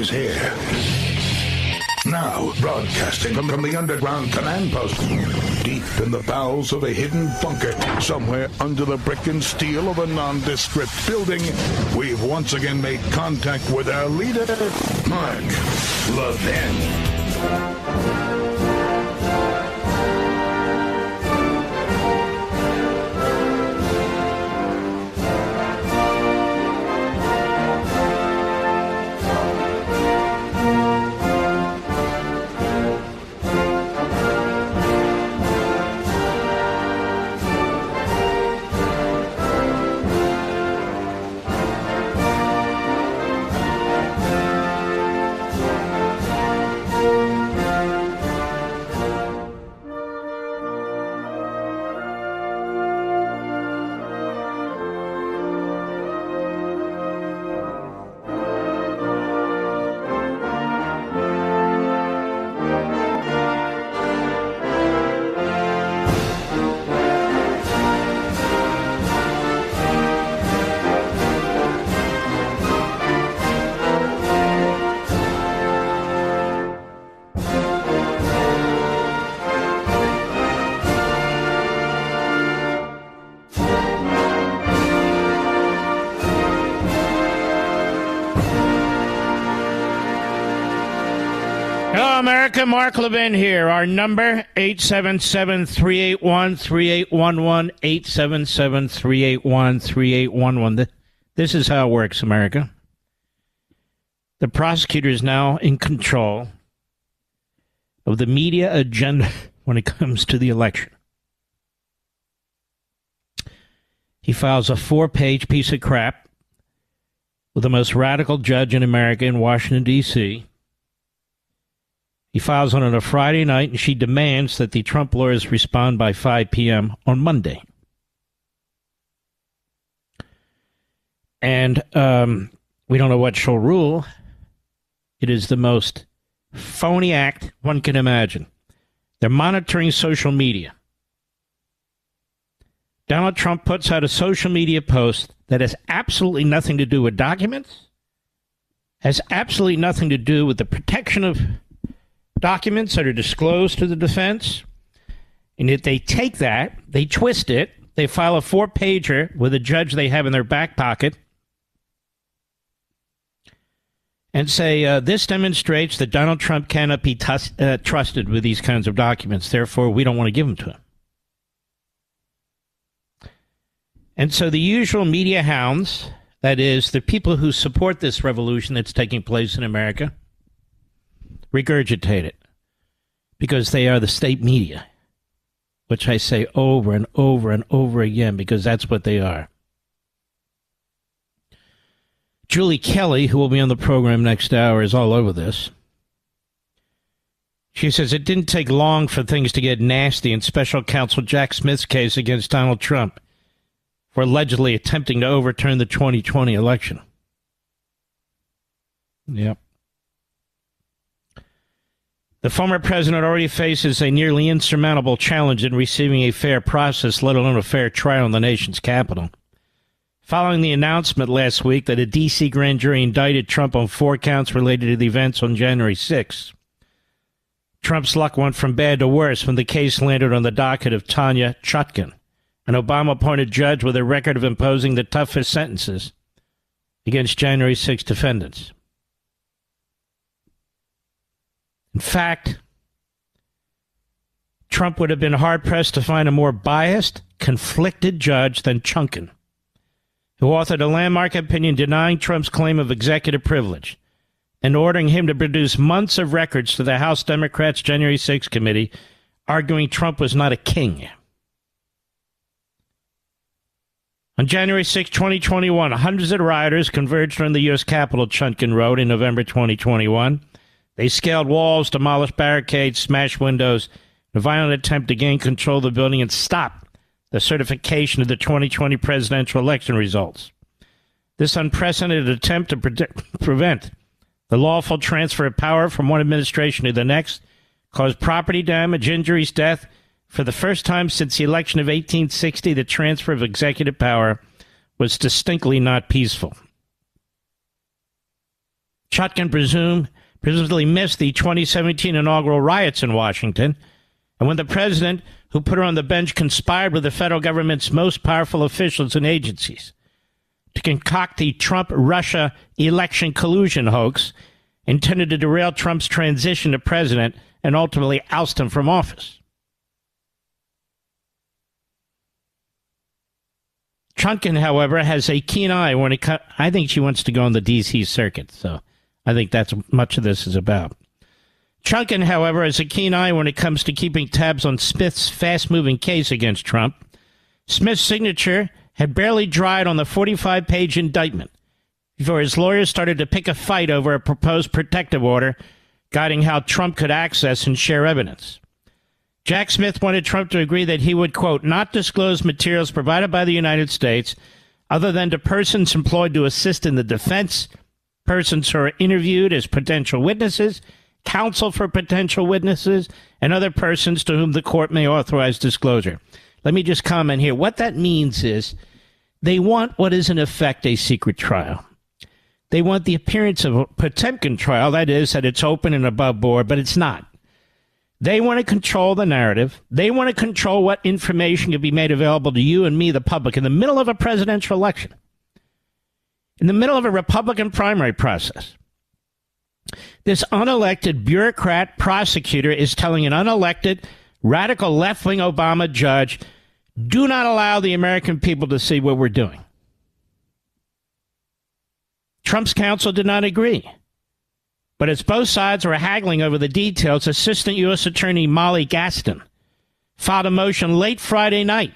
is here. Now, broadcasting from the underground command post, deep in the bowels of a hidden bunker, somewhere under the brick and steel of a nondescript building, we've once again made contact with our leader, Mark Levin. America, Mark Levin here. Our number, 877-381-3811, 877-381-3811. This is how it works, America. The prosecutor is now in control of the media agenda when it comes to the election. He files a 4-page piece of crap with the most radical judge in America in Washington, D.C., He files on a Friday night, and she demands that the Trump lawyers respond by 5 p.m. on Monday. And we don't know what she'll rule. It is the most phony act one can imagine. They're monitoring social media. Donald Trump puts out a social media post that has absolutely nothing to do with documents, has absolutely nothing to do with the protection of documents that are disclosed to the defense. And if they take that, they twist it, they file a 4-pager with a judge they have in their back pocket and say, this demonstrates that Donald Trump cannot be trusted with these kinds of documents. Therefore, we don't want to give them to him. And so the usual media hounds, that is, the people who support this revolution that's taking place in America, regurgitate it because they are the state media, which I say over and over and over again because that's what they are. Julie Kelly, who will be on the program next hour, is all over this. She says it didn't take long for things to get nasty in special counsel Jack Smith's case against Donald Trump for allegedly attempting to overturn the 2020 election. Yep. The former president already faces a nearly insurmountable challenge in receiving a fair process, let alone a fair trial in the nation's capital. Following the announcement last week that a D.C. grand jury indicted Trump on 4 counts related to the events on January 6th, Trump's luck went from bad to worse when the case landed on the docket of Tanya Chutkan, an Obama-appointed judge with a record of imposing the toughest sentences against January 6 defendants. In fact, Trump would have been hard-pressed to find a more biased, conflicted judge than Chutkan, who authored a landmark opinion denying Trump's claim of executive privilege and ordering him to produce months of records to the House Democrats' January 6 committee, arguing Trump was not a king. On January 6, 2021, hundreds of rioters converged on the U.S. Capitol, Chutkan wrote, in November 2021. They scaled walls, demolished barricades, smashed windows, in a violent attempt to gain control of the building and stop the certification of the 2020 presidential election results. This unprecedented attempt to prevent the lawful transfer of power from one administration to the next caused property damage, injuries, death. For the first time since the election of 1860, the transfer of executive power was distinctly not peaceful. Chutkan presumably missed the 2017 inaugural riots in Washington, and when the president who put her on the bench conspired with the federal government's most powerful officials and agencies to concoct the Trump-Russia election collusion hoax intended to derail Trump's transition to president and ultimately oust him from office. Chutkan, however, has a keen eye when it comes. I think she wants to go on the D.C. circuit, so I think that's what much of this is about. Chutkan, however, has a keen eye when it comes to keeping tabs on Smith's fast-moving case against Trump. Smith's signature had barely dried on the 45-page indictment before his lawyers started to pick a fight over a proposed protective order guiding how Trump could access and share evidence. Jack Smith wanted Trump to agree that he would, quote, not disclose materials provided by the United States other than to persons employed to assist in the defense, persons who are interviewed as potential witnesses, counsel for potential witnesses, and other persons to whom the court may authorize disclosure. Let me just comment here. What that means is they want what is in effect a secret trial. They want the appearance of a Potemkin trial, that is, that it's open and above board, but it's not. They want to control the narrative. They want to control what information can be made available to you and me, the public, in the middle of a presidential election, in the middle of a Republican primary process. This unelected bureaucrat prosecutor is telling an unelected, radical left-wing Obama judge, do not allow the American people to see what we're doing. Trump's counsel did not agree. But as both sides were haggling over the details, Assistant U.S. Attorney Molly Gaston filed a motion late Friday night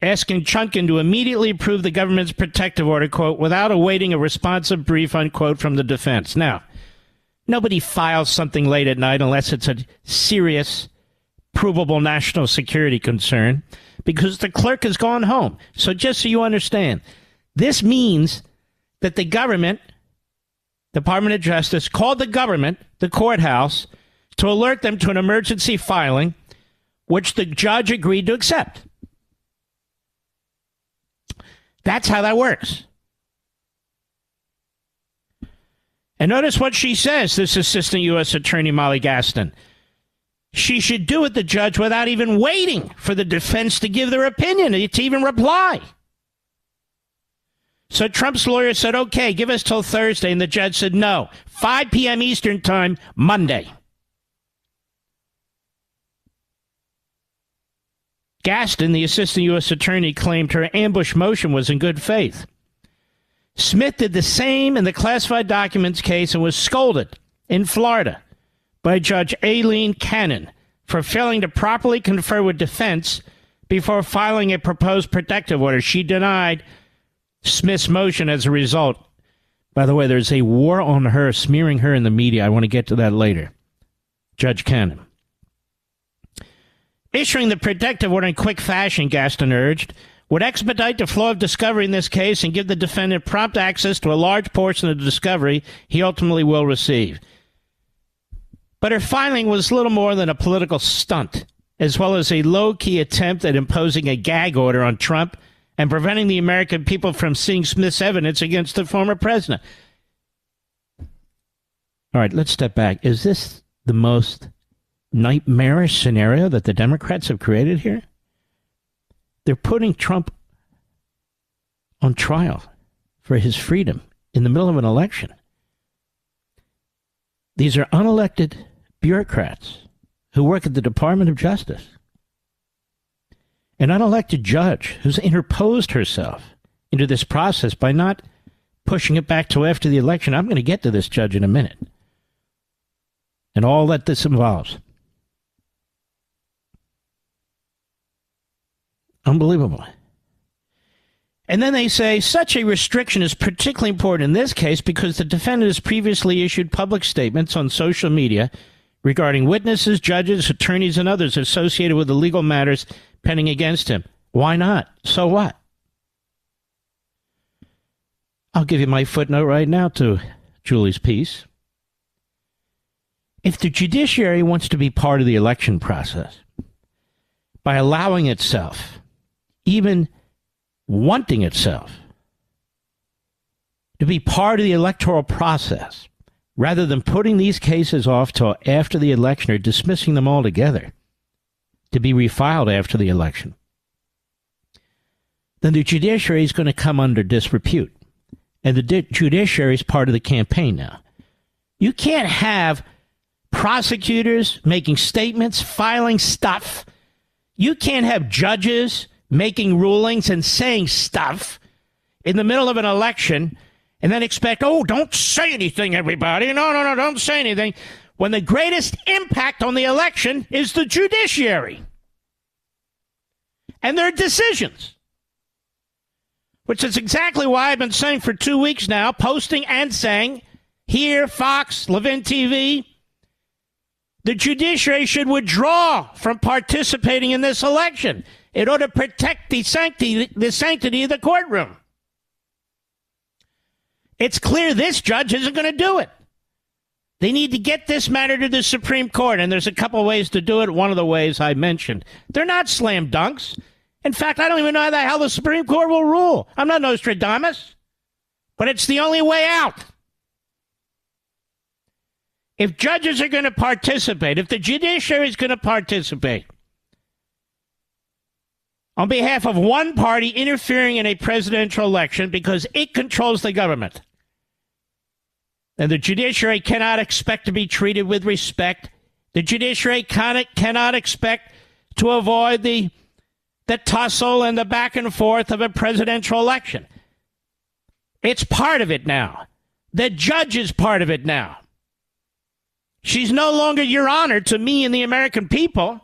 asking Chutkan to immediately approve the government's protective order, quote, without awaiting a responsive brief, unquote, from the defense. Now, nobody files something late at night unless it's a serious, provable national security concern because the clerk has gone home. So just so you understand, this means that the government, Department of Justice, called the government, the courthouse, to alert them to an emergency filing, which the judge agreed to accept. That's how that works. And notice what she says, this Assistant U.S. Attorney Molly Gaston. She should do it, the judge, without even waiting for the defense to give their opinion, to even reply. So Trump's lawyer said, okay, give us till Thursday. And the judge said, no, 5 p.m. Eastern time, Monday. Gaston, the assistant U.S. attorney, claimed her ambush motion was in good faith. Smith did the same in the classified documents case and was scolded in Florida by Judge Aileen Cannon for failing to properly confer with defense before filing a proposed protective order. She denied Smith's motion as a result. By the way, there's a war on her, smearing her in the media. I want to get to that later. Judge Cannon. Issuing the protective order in quick fashion, Gaston urged, would expedite the flow of discovery in this case and give the defendant prompt access to a large portion of the discovery he ultimately will receive. But her filing was little more than a political stunt, as well as a low-key attempt at imposing a gag order on Trump and preventing the American people from seeing Smith's evidence against the former president. All right, let's step back. Is this the most nightmarish scenario that the Democrats have created here? They're putting Trump on trial for his freedom in the middle of an election. These are unelected bureaucrats who work at the Department of Justice. An unelected judge who's interposed herself into this process by not pushing it back till after the election. I'm going to get to this judge in a minute and all that this involves. Unbelievable. And then they say such a restriction is particularly important in this case because the defendant has previously issued public statements on social media regarding witnesses, judges, attorneys, and others associated with the legal matters pending against him. Why not? So what? I'll give you my footnote right now to Julie's piece. If the judiciary wants to be part of the election process by allowing itself, even wanting itself, to be part of the electoral process, rather than putting these cases off till after the election or dismissing them altogether to be refiled after the election, then the judiciary is going to come under disrepute. And the judiciary is part of the campaign now. You can't have prosecutors making statements, filing stuff. You can't have judges making rulings and saying stuff in the middle of an election and then expect, oh, don't say anything, everybody. No, don't say anything. When the greatest impact on the election is the judiciary and their decisions. Which is exactly why I've been saying for 2 weeks now, posting and saying, here, Fox, Levin TV, the judiciary should withdraw from participating in this election in order to protect the sanctity of the courtroom. It's clear this judge isn't going to do it. They need to get this matter to the Supreme Court, and there's a couple of ways to do it. One of the ways I mentioned. They're not slam dunks. In fact, I don't even know how the hell the Supreme Court will rule. I'm not Nostradamus, but it's the only way out. If judges are going to participate, if the judiciary is going to participate on behalf of one party interfering in a presidential election because it controls the government, then the judiciary cannot expect to be treated with respect. The judiciary cannot expect to avoid the tussle and the back and forth of a presidential election. It's part of it now. The judge is part of it now. She's no longer Your Honor to me and the American people.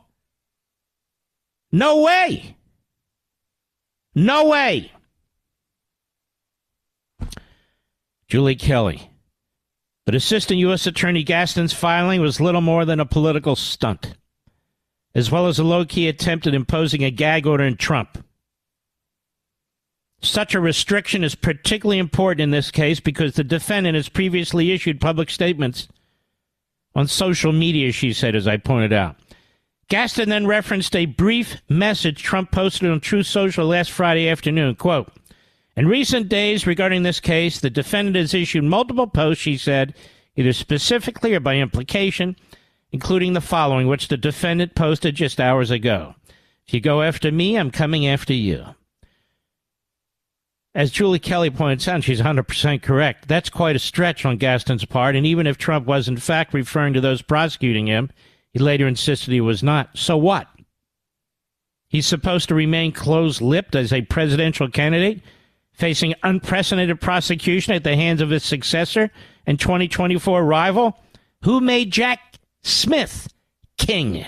No way. No way. Julie Kelly. But Assistant U.S. Attorney Gaston's filing was little more than a political stunt, as well as a low-key attempt at imposing a gag order on Trump. Such a restriction is particularly important in this case because the defendant has previously issued public statements on social media, she said, as I pointed out. Gaston then referenced a brief message Trump posted on Truth Social last Friday afternoon. Quote, in recent days regarding this case, the defendant has issued multiple posts, she said, either specifically or by implication, including the following, which the defendant posted just hours ago. If you go after me, I'm coming after you. As Julie Kelly points out, she's 100% correct. That's quite a stretch on Gaston's part, and even if Trump was in fact referring to those prosecuting him, he later insisted he was not. So what? He's supposed to remain closed-lipped as a presidential candidate, facing unprecedented prosecution at the hands of his successor and 2024 rival? Who made Jack Smith king?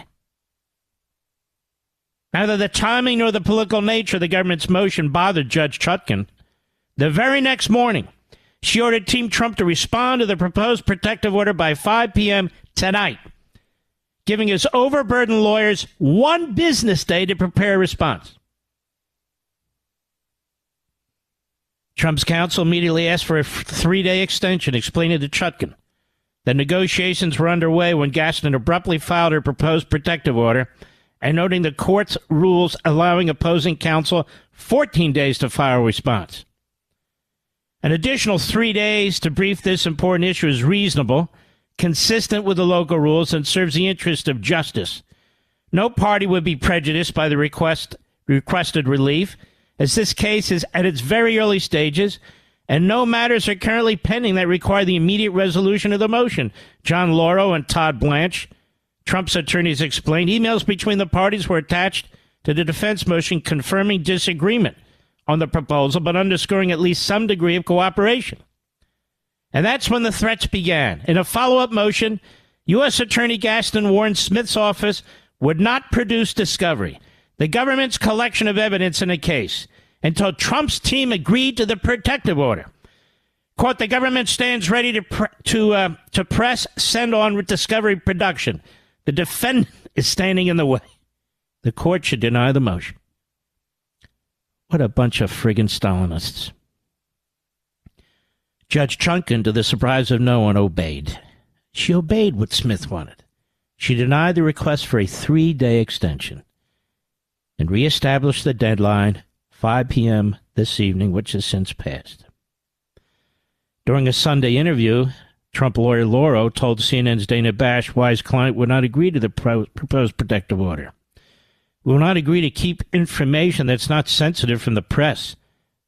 Neither the timing nor the political nature of the government's motion bothered Judge Chutkan. The very next morning, she ordered Team Trump to respond to the proposed protective order by 5 p.m. tonight, giving his overburdened lawyers one business day to prepare a response. Trump's counsel immediately asked for a 3-day extension, explaining to Chutkan that negotiations were underway when Gaston abruptly filed her proposed protective order and noting the court's rules allowing opposing counsel 14 days to file a response. An additional 3 days to brief this important issue is reasonable, consistent with the local rules, and serves the interest of justice. No party would be prejudiced by the requested relief, as this case is at its very early stages, and no matters are currently pending that require the immediate resolution of the motion. John Lauro and Todd Blanche, Trump's attorneys, explained emails between the parties were attached to the defense motion confirming disagreement on the proposal, but underscoring at least some degree of cooperation. And that's when the threats began. In a follow-up motion, U.S. Attorney Gaston warned Smith's office would not produce discovery, the government's collection of evidence in a case, until Trump's team agreed to the protective order. Quote, the government stands ready to press send on with discovery production. The defendant is standing in the way. The court should deny the motion. What a bunch of friggin' Stalinists. Judge Chutkan, to the surprise of no one, obeyed. She obeyed what Smith wanted. She denied the request for a 3-day extension and reestablished the deadline, 5 p.m. this evening, which has since passed. During a Sunday interview, Trump lawyer Lauro told CNN's Dana Bash why his client would not agree to the proposed protective order. We will not agree to keep information that's not sensitive from the press.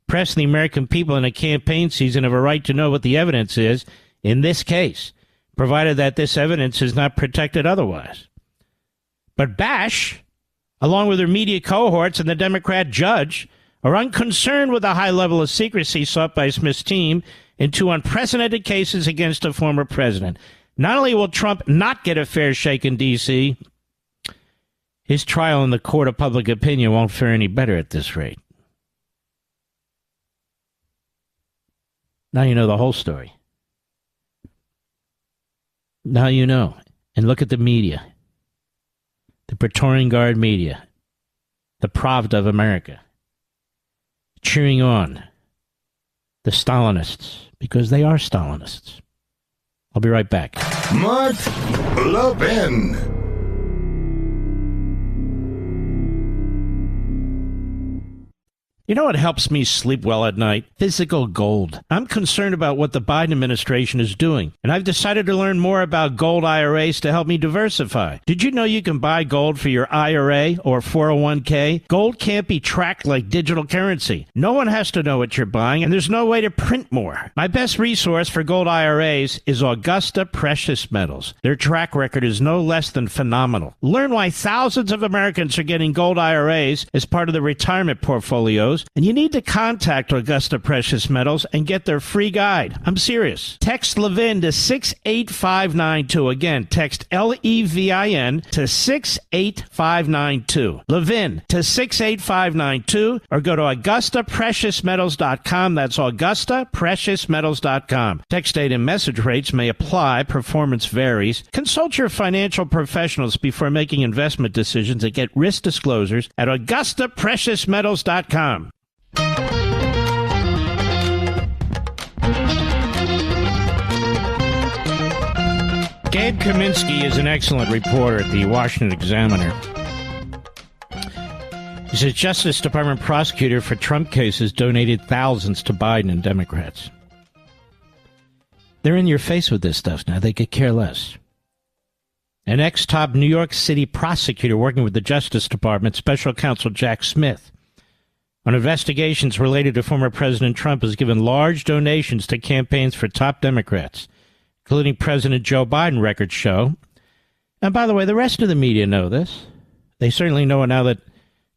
Press and the American people in a campaign season have a right to know what the evidence is in this case, provided that this evidence is not protected otherwise. But Bash, along with her media cohorts and the Democrat judge, are unconcerned with the high level of secrecy sought by Smith's team in two unprecedented cases against a former president. Not only will Trump not get a fair shake in D.C., his trial in the court of public opinion won't fare any better at this rate. Now you know the whole story. Now you know. And look at the media. The Praetorian Guard media. The Pravda of America. Cheering on the Stalinists, because they are Stalinists. I'll be right back. Mark Levin. You know what helps me sleep well at night? Physical gold. I'm concerned about what the Biden administration is doing, and I've decided to learn more about gold IRAs to help me diversify. Did you know you can buy gold for your IRA or 401k? Gold can't be tracked like digital currency. No one has to know what you're buying, and there's no way to print more. My best resource for gold IRAs is Augusta Precious Metals. Their track record is no less than phenomenal. Learn why thousands of Americans are getting gold IRAs as part of their retirement portfolios. And you need to contact Augusta Precious Metals and get their free guide. I'm serious. Text Levin to 68592. Again, text LEVIN to 68592. Levin to 68592, or go to AugustaPreciousMetals.com. That's AugustaPreciousMetals.com. Text date and message rates may apply. Performance varies. Consult your financial professionals before making investment decisions and get risk disclosures at AugustaPreciousMetals.com. Gabe Kaminsky is an excellent reporter at the Washington Examiner. He's a Justice Department prosecutor for Trump cases, donated thousands to Biden and Democrats. They're in your face with this stuff now. They could care less. An ex-top New York City prosecutor working with the Justice Department, Special Counsel Jack Smith, on investigations related to former President Trump, has given large donations to campaigns for top Democrats, including President Joe Biden, records show. And by the way, the rest of the media know this. They certainly know it now that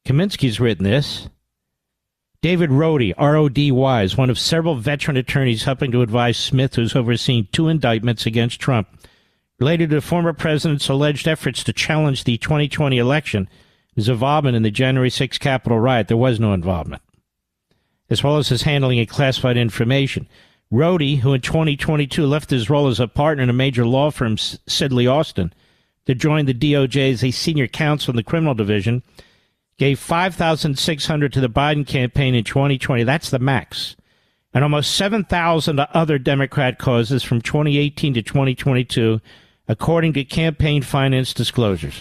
Kaminsky's written this. David Rody, R-O-D-Y, is one of several veteran attorneys helping to advise Smith, who's overseen 2 indictments against Trump related to the former president's alleged efforts to challenge the 2020 election. His involvement in the January 6th Capitol riot. There was no involvement. As well as his handling of classified information. Rody, who in 2022 left his role as a partner in a major law firm, Sidley Austin, to join the DOJ as a senior counsel in the criminal division, gave $5,600 to the Biden campaign in 2020. That's the max. And almost $7,000 to other Democrat causes from 2018 to 2022, according to campaign finance disclosures.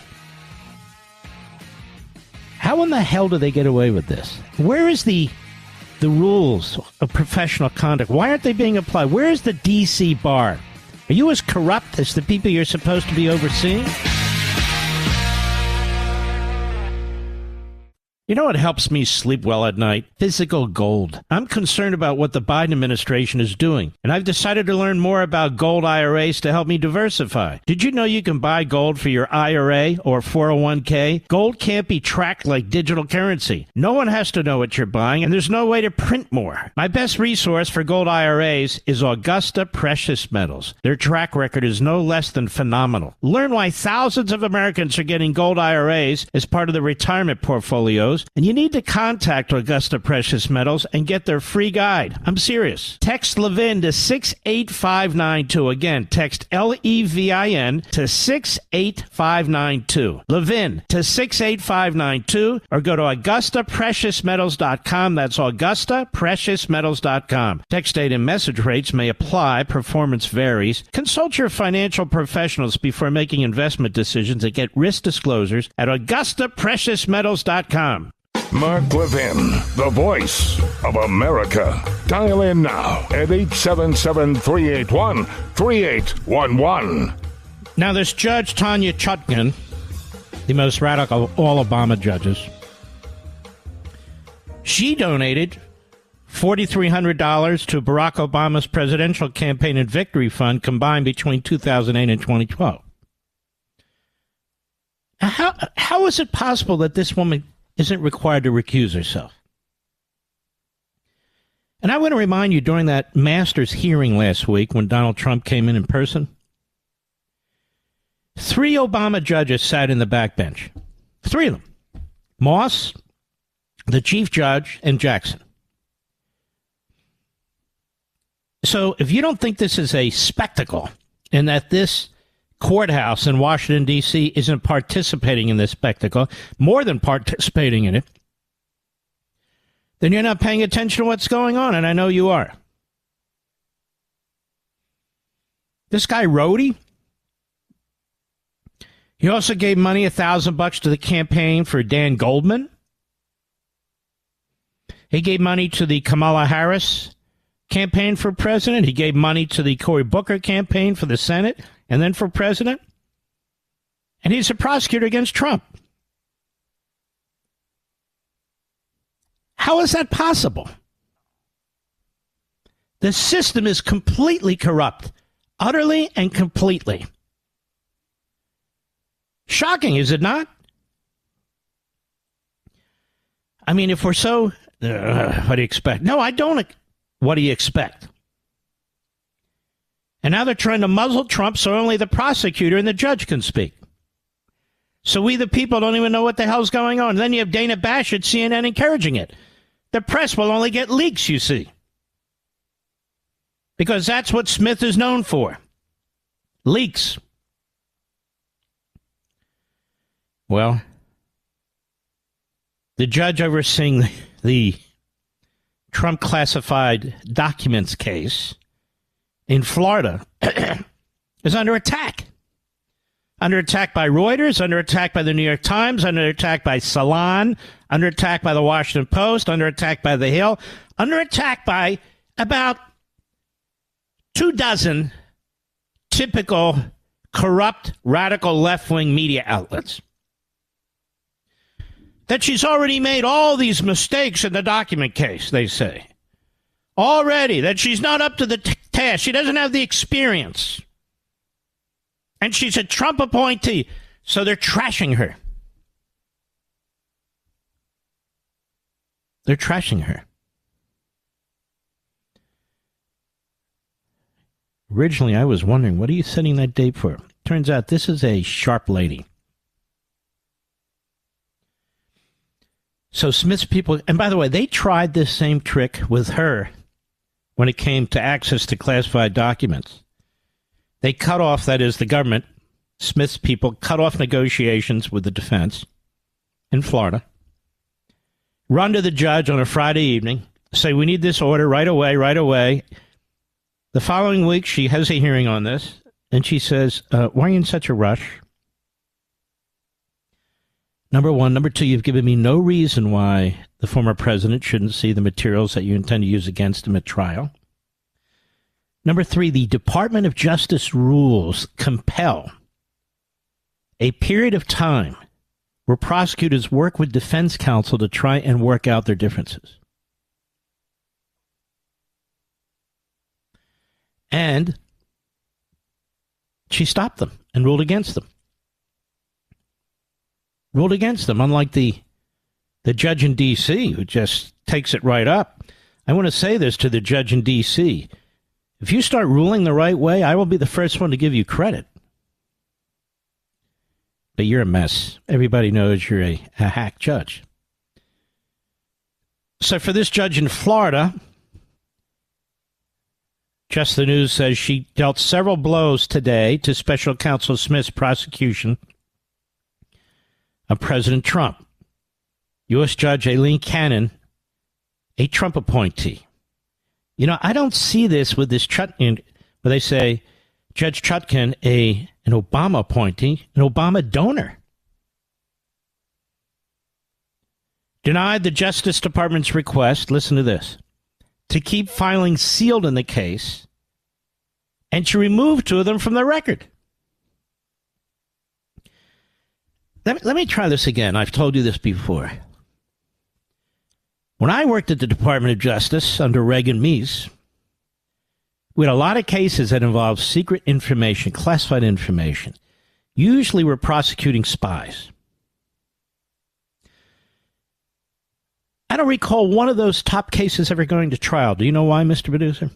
How in the hell do they get away with this? Where is the rules of professional conduct? Why aren't they being applied? Where is the D.C. bar? Are you as corrupt as the people you're supposed to be overseeing? You know what helps me sleep well at night? Physical gold. I'm concerned about what the Biden administration is doing, and I've decided to learn more about gold IRAs to help me diversify. Did you know you can buy gold for your IRA or 401k? Gold can't be tracked like digital currency. No one has to know what you're buying, and there's no way to print more. My best resource for gold IRAs is Augusta Precious Metals. Their track record is no less than phenomenal. Learn why thousands of Americans are getting gold IRAs as part of their retirement portfolios, and you need to contact Augusta Precious Metals and get their free guide. I'm serious. Text Levin to 68592. Again, text LEVIN to 68592. Levin to 68592, or go to AugustaPreciousMetals.com. That's AugustaPreciousMetals.com. Text date and message rates may apply. Performance varies. Consult your financial professionals before making investment decisions and get risk disclosures at AugustaPreciousMetals.com. Mark Levin, the voice of America. Dial in now at 877-381-3811. Now, this Judge Tanya Chutkan, the most radical of all Obama judges, she donated $4,300 to Barack Obama's presidential campaign and victory fund combined between 2008 and 2012. How is it possible that this woman isn't required to recuse herself? And I want to remind you, during that Masters hearing last week when Donald Trump came in person, 3 Obama judges sat in the backbench. 3 of them. Moss, the chief judge, and Jackson. So if you don't think this is a spectacle and that this courthouse in Washington, D.C. isn't participating in this spectacle, more than participating in it, then you're not paying attention to what's going on, and I know you are. This guy, Rhodey, he also gave money, $1,000 to the campaign for Dan Goldman. He gave money to the Kamala Harris campaign for president. He gave money to the Cory Booker campaign for the Senate and then for president. And he's a prosecutor against Trump. How is that possible? The system is completely corrupt, utterly and completely. Shocking, is it not? I mean, if we're so... what do you expect? No, I don't. What do you expect? And now they're trying to muzzle Trump so only the prosecutor and the judge can speak. So we, the people, don't even know what the hell's going on. And then you have Dana Bash at CNN encouraging it. The press will only get leaks, you see. Because that's what Smith is known for. Leaks. Well, the judge overseeing the Trump classified documents case in Florida is under attack. Under attack by Reuters, under attack by the New York Times, under attack by Salon, under attack by the Washington Post, under attack by The Hill, under attack by about 24 typical corrupt, radical left-wing media outlets. That she's already made all these mistakes in the document case, they say. Already, that she's not up to the task. She doesn't have the experience. And she's a Trump appointee, so they're trashing her. They're trashing her. Originally, I was wondering, what are you setting that date for? Turns out this is a sharp lady. So Smith's people, and by the way, they tried this same trick with her when it came to access to classified documents. They cut off, that is, the government, Smith's people, cut off negotiations with the defense in Florida, run to the judge on a Friday evening, say, we need this order right away, right away. The following week, she has a hearing on this, and she says, why are you in such a rush? Number one. Number two, you've given me no reason why the former president shouldn't see the materials that you intend to use against him at trial. Number three, the Department of Justice rules compel a period of time where prosecutors work with defense counsel to try and work out their differences. And she stopped them and ruled against them. Ruled against them, unlike the judge in D.C. who just takes it right up. I want to say this to the judge in D.C. If you start ruling the right way, I will be the first one to give you credit. But you're a mess. Everybody knows you're a hack judge. So for this judge in Florida, Just the News says she dealt several blows today to Special Counsel Smith's prosecution of President Trump. U.S. Judge Aileen Cannon, a Trump appointee. You know, I don't see this with this Chutkan, where they say Judge Chutkan, an Obama appointee, an Obama donor. denied the Justice Department's request, listen to this, to keep filings sealed in the case and to remove two of them from the record. Let me try this again. I've told you this before. When I worked at the Department of Justice under Reagan Meese, we had a lot of cases that involved secret information, classified information. Usually we're prosecuting spies. I don't recall one of those top cases ever going to trial. Do you know why, Mr. Producer?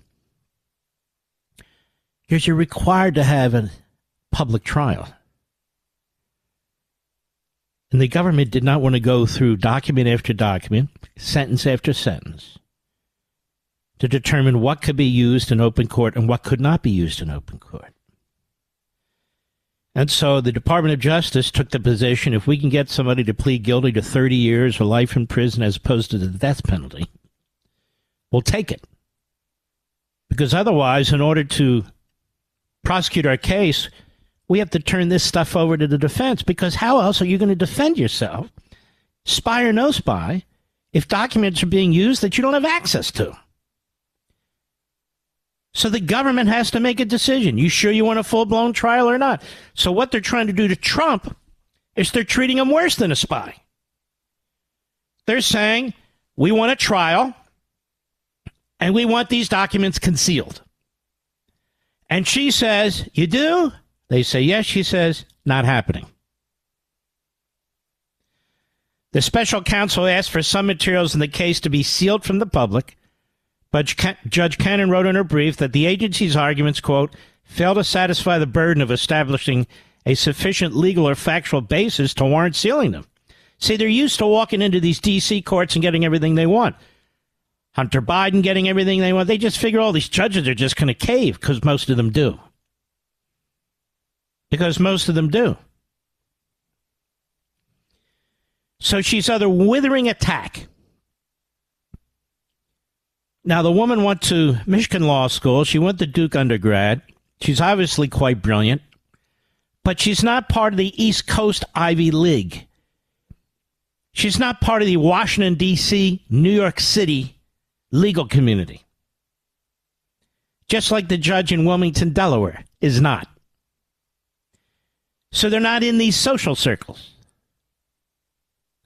Because you're required to have a public trial. And the government did not want to go through document after document, sentence after sentence, to determine what could be used in open court and what could not be used in open court. And so the Department of Justice took the position, if we can get somebody to plead guilty to 30 years or life in prison as opposed to the death penalty, we'll take it. Because otherwise, in order to prosecute our case, we have to turn this stuff over to the defense, because how else are you going to defend yourself, spy or no spy, if documents are being used that you don't have access to? So the government has to make a decision. You sure you want a full-blown trial or not? So what they're trying to do to Trump is they're treating him worse than a spy. They're saying, we want a trial, and we want these documents concealed. And she says, you do? They say, yes. She says, not happening. The special counsel asked for some materials in the case to be sealed from the public, but Judge Cannon wrote in her brief that the agency's arguments, quote, fail to satisfy the burden of establishing a sufficient legal or factual basis to warrant sealing them. See, they're used to walking into these D.C. courts and getting everything they want. Hunter Biden getting everything they want. They just figure all these judges are just going to cave, because most of them do. Because most of them do. So she's under withering attack. Now, the woman went to Michigan Law School. She went to Duke undergrad. She's obviously quite brilliant. But she's not part of the East Coast Ivy League. She's not part of the Washington, D.C., New York City legal community. Just like the judge in Wilmington, Delaware, is not. So they're not in these social circles.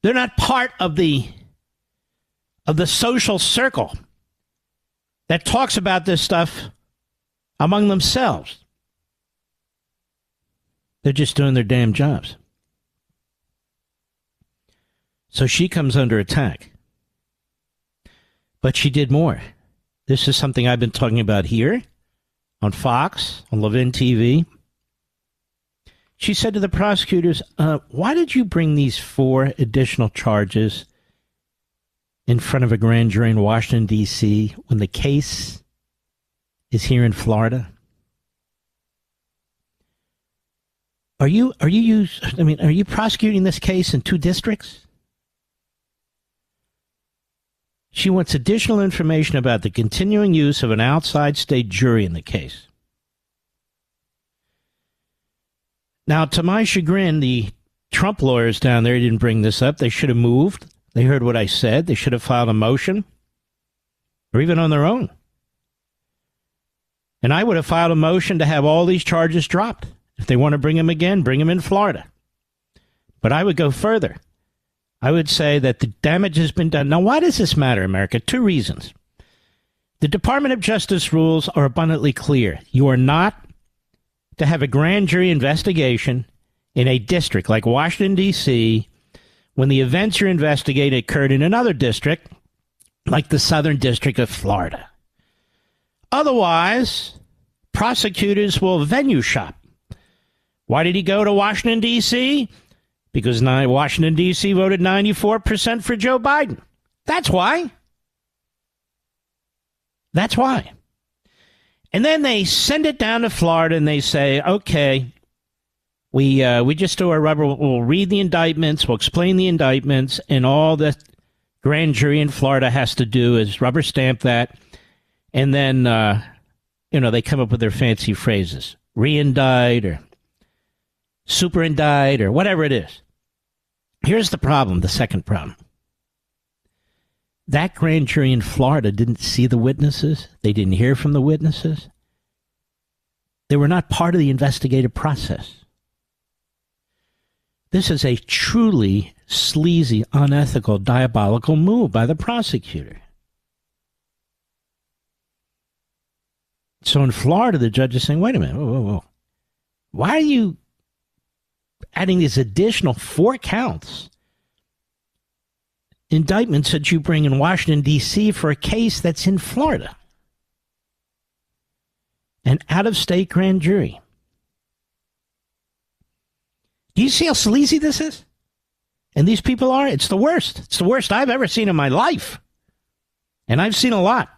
They're not part of the social circle that talks about this stuff among themselves. They're just doing their damn jobs. So she comes under attack. But she did more. This is something I've been talking about here, on Fox, on Levin TV. She said to the prosecutors, why did you bring these 4 additional charges in front of a grand jury in Washington, D.C., when the case is here in Florida? Are you prosecuting this case in 2 districts? She wants additional information about the continuing use of an outside state jury in the case. Now, to my chagrin, the Trump lawyers down there didn't bring this up. They should have moved. They heard what I said. They should have filed a motion, or even on their own. And I would have filed a motion to have all these charges dropped. If they want to bring them again, bring them in Florida. But I would go further. I would say that the damage has been done. Now, why does this matter, America? 2 reasons. The Department of Justice rules are abundantly clear. You are not to have a grand jury investigation in a district like Washington, D.C., when the events you're investigating occurred in another district, like the Southern District of Florida. Otherwise, prosecutors will venue shop. Why did he go to Washington, D.C.? Because Washington, D.C. voted 94% for Joe Biden. That's why. That's why. And then they send it down to Florida and they say, okay, we just do our rubber. We'll read the indictments. We'll explain the indictments. And all the grand jury in Florida has to do is rubber stamp that. And then, they come up with their fancy phrases. Re-indict or super indict or whatever it is. Here's the problem, the second problem. That grand jury in Florida didn't see the witnesses. They didn't hear from the witnesses. They were not part of the investigative process. This is a truly sleazy, unethical, diabolical move by the prosecutor. So in Florida, the judge is saying, wait a minute, whoa. Why are you adding these additional 4 counts? Indictments that you bring in Washington, D.C. for a case that's in Florida. An out-of-state grand jury. Do you see how sleazy this is? And these people are? It's the worst. It's the worst I've ever seen in my life. And I've seen a lot.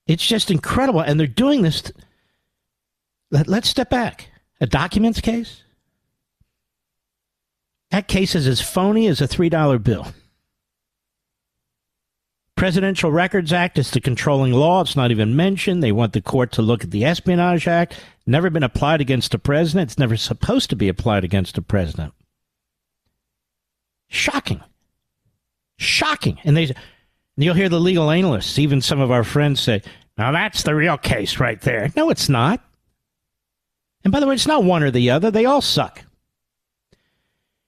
It's just incredible. And they're doing this. Let's step back. A documents case? That case is as phony as a $3 bill. Presidential Records Act is the controlling law. It's not even mentioned. They want the court to look at the Espionage Act. Never been applied against the president. It's never supposed to be applied against the president. Shocking. Shocking. And you'll hear the legal analysts, even some of our friends say, now that's the real case right there. No, it's not. And by the way, it's not one or the other. They all suck.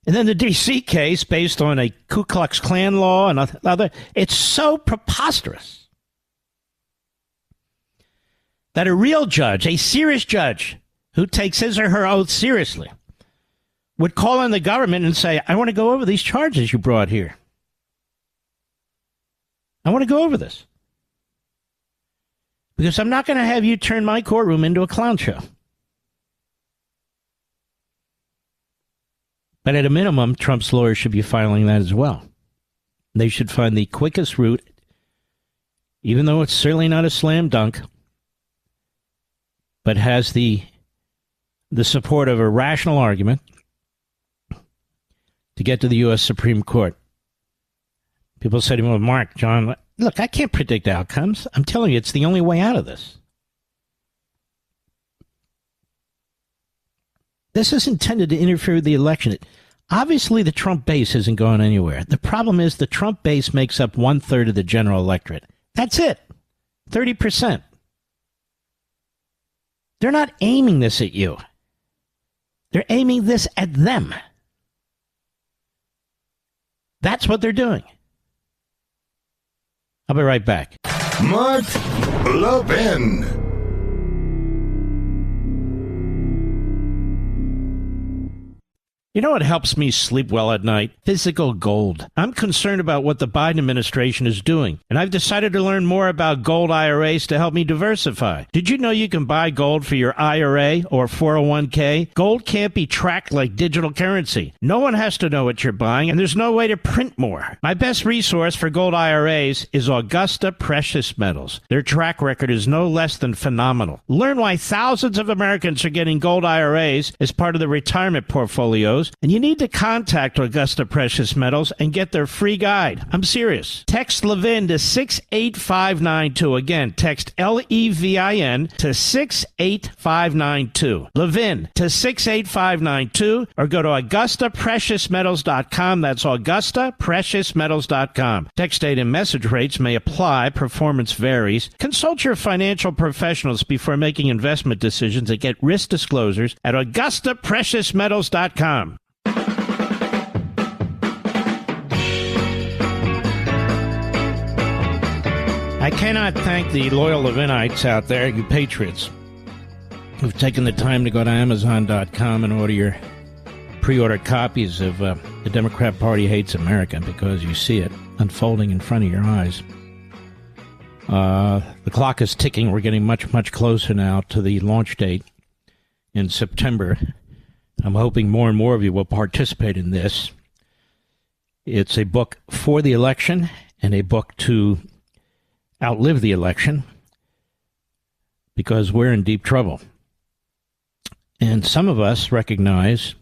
And then the D.C. case, based on a Ku Klux Klan law and other, it's so preposterous that a real judge, a serious judge, who takes his or her oath seriously, would call on the government and say, I want to go over these charges you brought here. I want to go over this. Because I'm not going to have you turn my courtroom into a clown show. But at a minimum, Trump's lawyers should be filing that as well. They should find the quickest route, even though it's certainly not a slam dunk, but has the support of a rational argument to get to the U.S. Supreme Court. People say to me, well, Mark, John, look, I can't predict outcomes. I'm telling you, it's the only way out of this. This is intended to interfere with the election. Obviously, the Trump base isn't going anywhere. The problem is the Trump base makes up 1/3 of the general electorate. That's it. 30%. They're not aiming this at you. They're aiming this at them. That's what they're doing. I'll be right back. Mark Levin. You know what helps me sleep well at night? Physical gold. I'm concerned about what the Biden administration is doing, and I've decided to learn more about gold IRAs to help me diversify. Did you know you can buy gold for your IRA or 401k? Gold can't be tracked like digital currency. No one has to know what you're buying, and there's no way to print more. My best resource for gold IRAs is Augusta Precious Metals. Their track record is no less than phenomenal. Learn why thousands of Americans are getting gold IRAs as part of their retirement portfolios, and you need to contact Augusta Precious Metals and get their free guide. I'm serious. Text Levin to 68592. Again, text LEVIN to 68592. Levin to 68592, or go to AugustaPreciousMetals.com. That's AugustaPreciousMetals.com. Text date and message rates may apply. Performance varies. Consult your financial professionals before making investment decisions and get risk disclosures at AugustaPreciousMetals.com. I cannot thank the loyal Levinites out there, you patriots, who've taken the time to go to Amazon.com and order your pre-order copies of The Democrat Party Hates America, because you see it unfolding in front of your eyes. The clock is ticking. We're getting much, much closer now to the launch date in September. I'm hoping more and more of you will participate in this. It's a book for the election and a book to outlive the election, because we're in deep trouble. And some of us recognize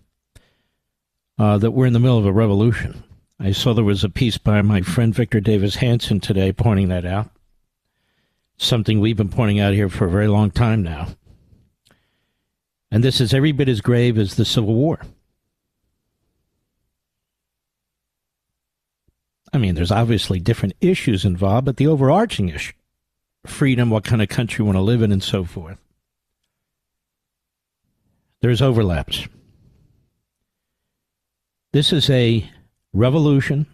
that we're in the middle of a revolution. I saw there was a piece by my friend Victor Davis Hanson today pointing that out. Something we've been pointing out here for a very long time now. And this is every bit as grave as the Civil War. I mean, there's obviously different issues involved, but the overarching issue, freedom, what kind of country you want to live in, and so forth, there's overlaps. This is a revolution.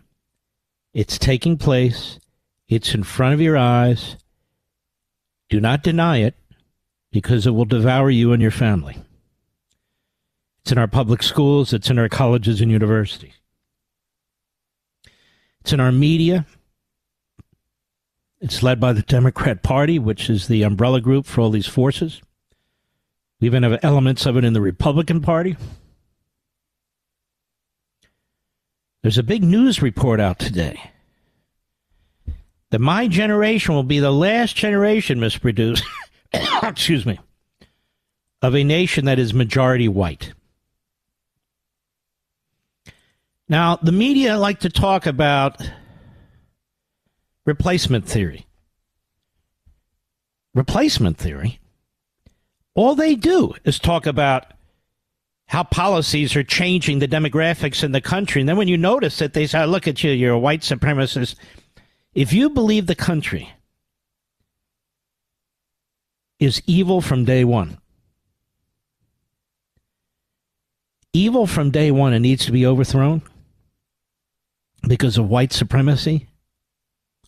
It's taking place. It's in front of your eyes. Do not deny it, because it will devour you and your family. It's in our public schools. It's in our colleges and universities. It's in our media. It's led by the Democrat Party, which is the umbrella group for all these forces. We even have elements of it in the Republican Party. There's a big news report out today that my generation will be the last generation, Mr. Producer, excuse me, of a nation that is majority white. Now, the media like to talk about replacement theory. Replacement theory? All they do is talk about how policies are changing the demographics in the country. And then when you notice it, they say, oh, look at you, you're a white supremacist. If you believe the country is evil from day one, evil from day one and needs to be overthrown because of white supremacy,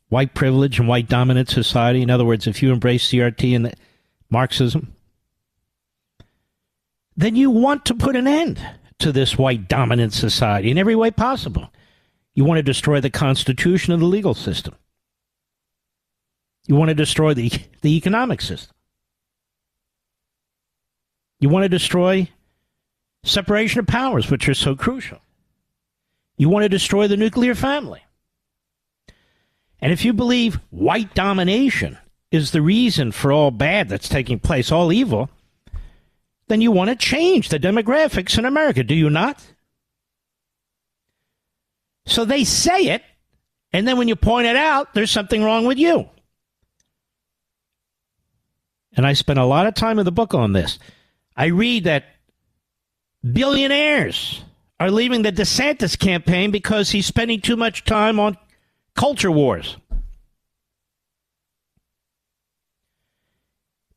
white privilege, and white dominant society. In other words, if you embrace CRT and Marxism, then you want to put an end to this white dominant society in every way possible. You want to destroy the Constitution and the legal system. You want to destroy the economic system. You want to destroy separation of powers, which are so crucial. You want to destroy the nuclear family. And if you believe white domination is the reason for all bad that's taking place, all evil, then you want to change the demographics in America, do you not? So they say it, and then when you point it out, there's something wrong with you. And I spent a lot of time in the book on this. I read that billionaires are leaving the DeSantis campaign because he's spending too much time on culture wars.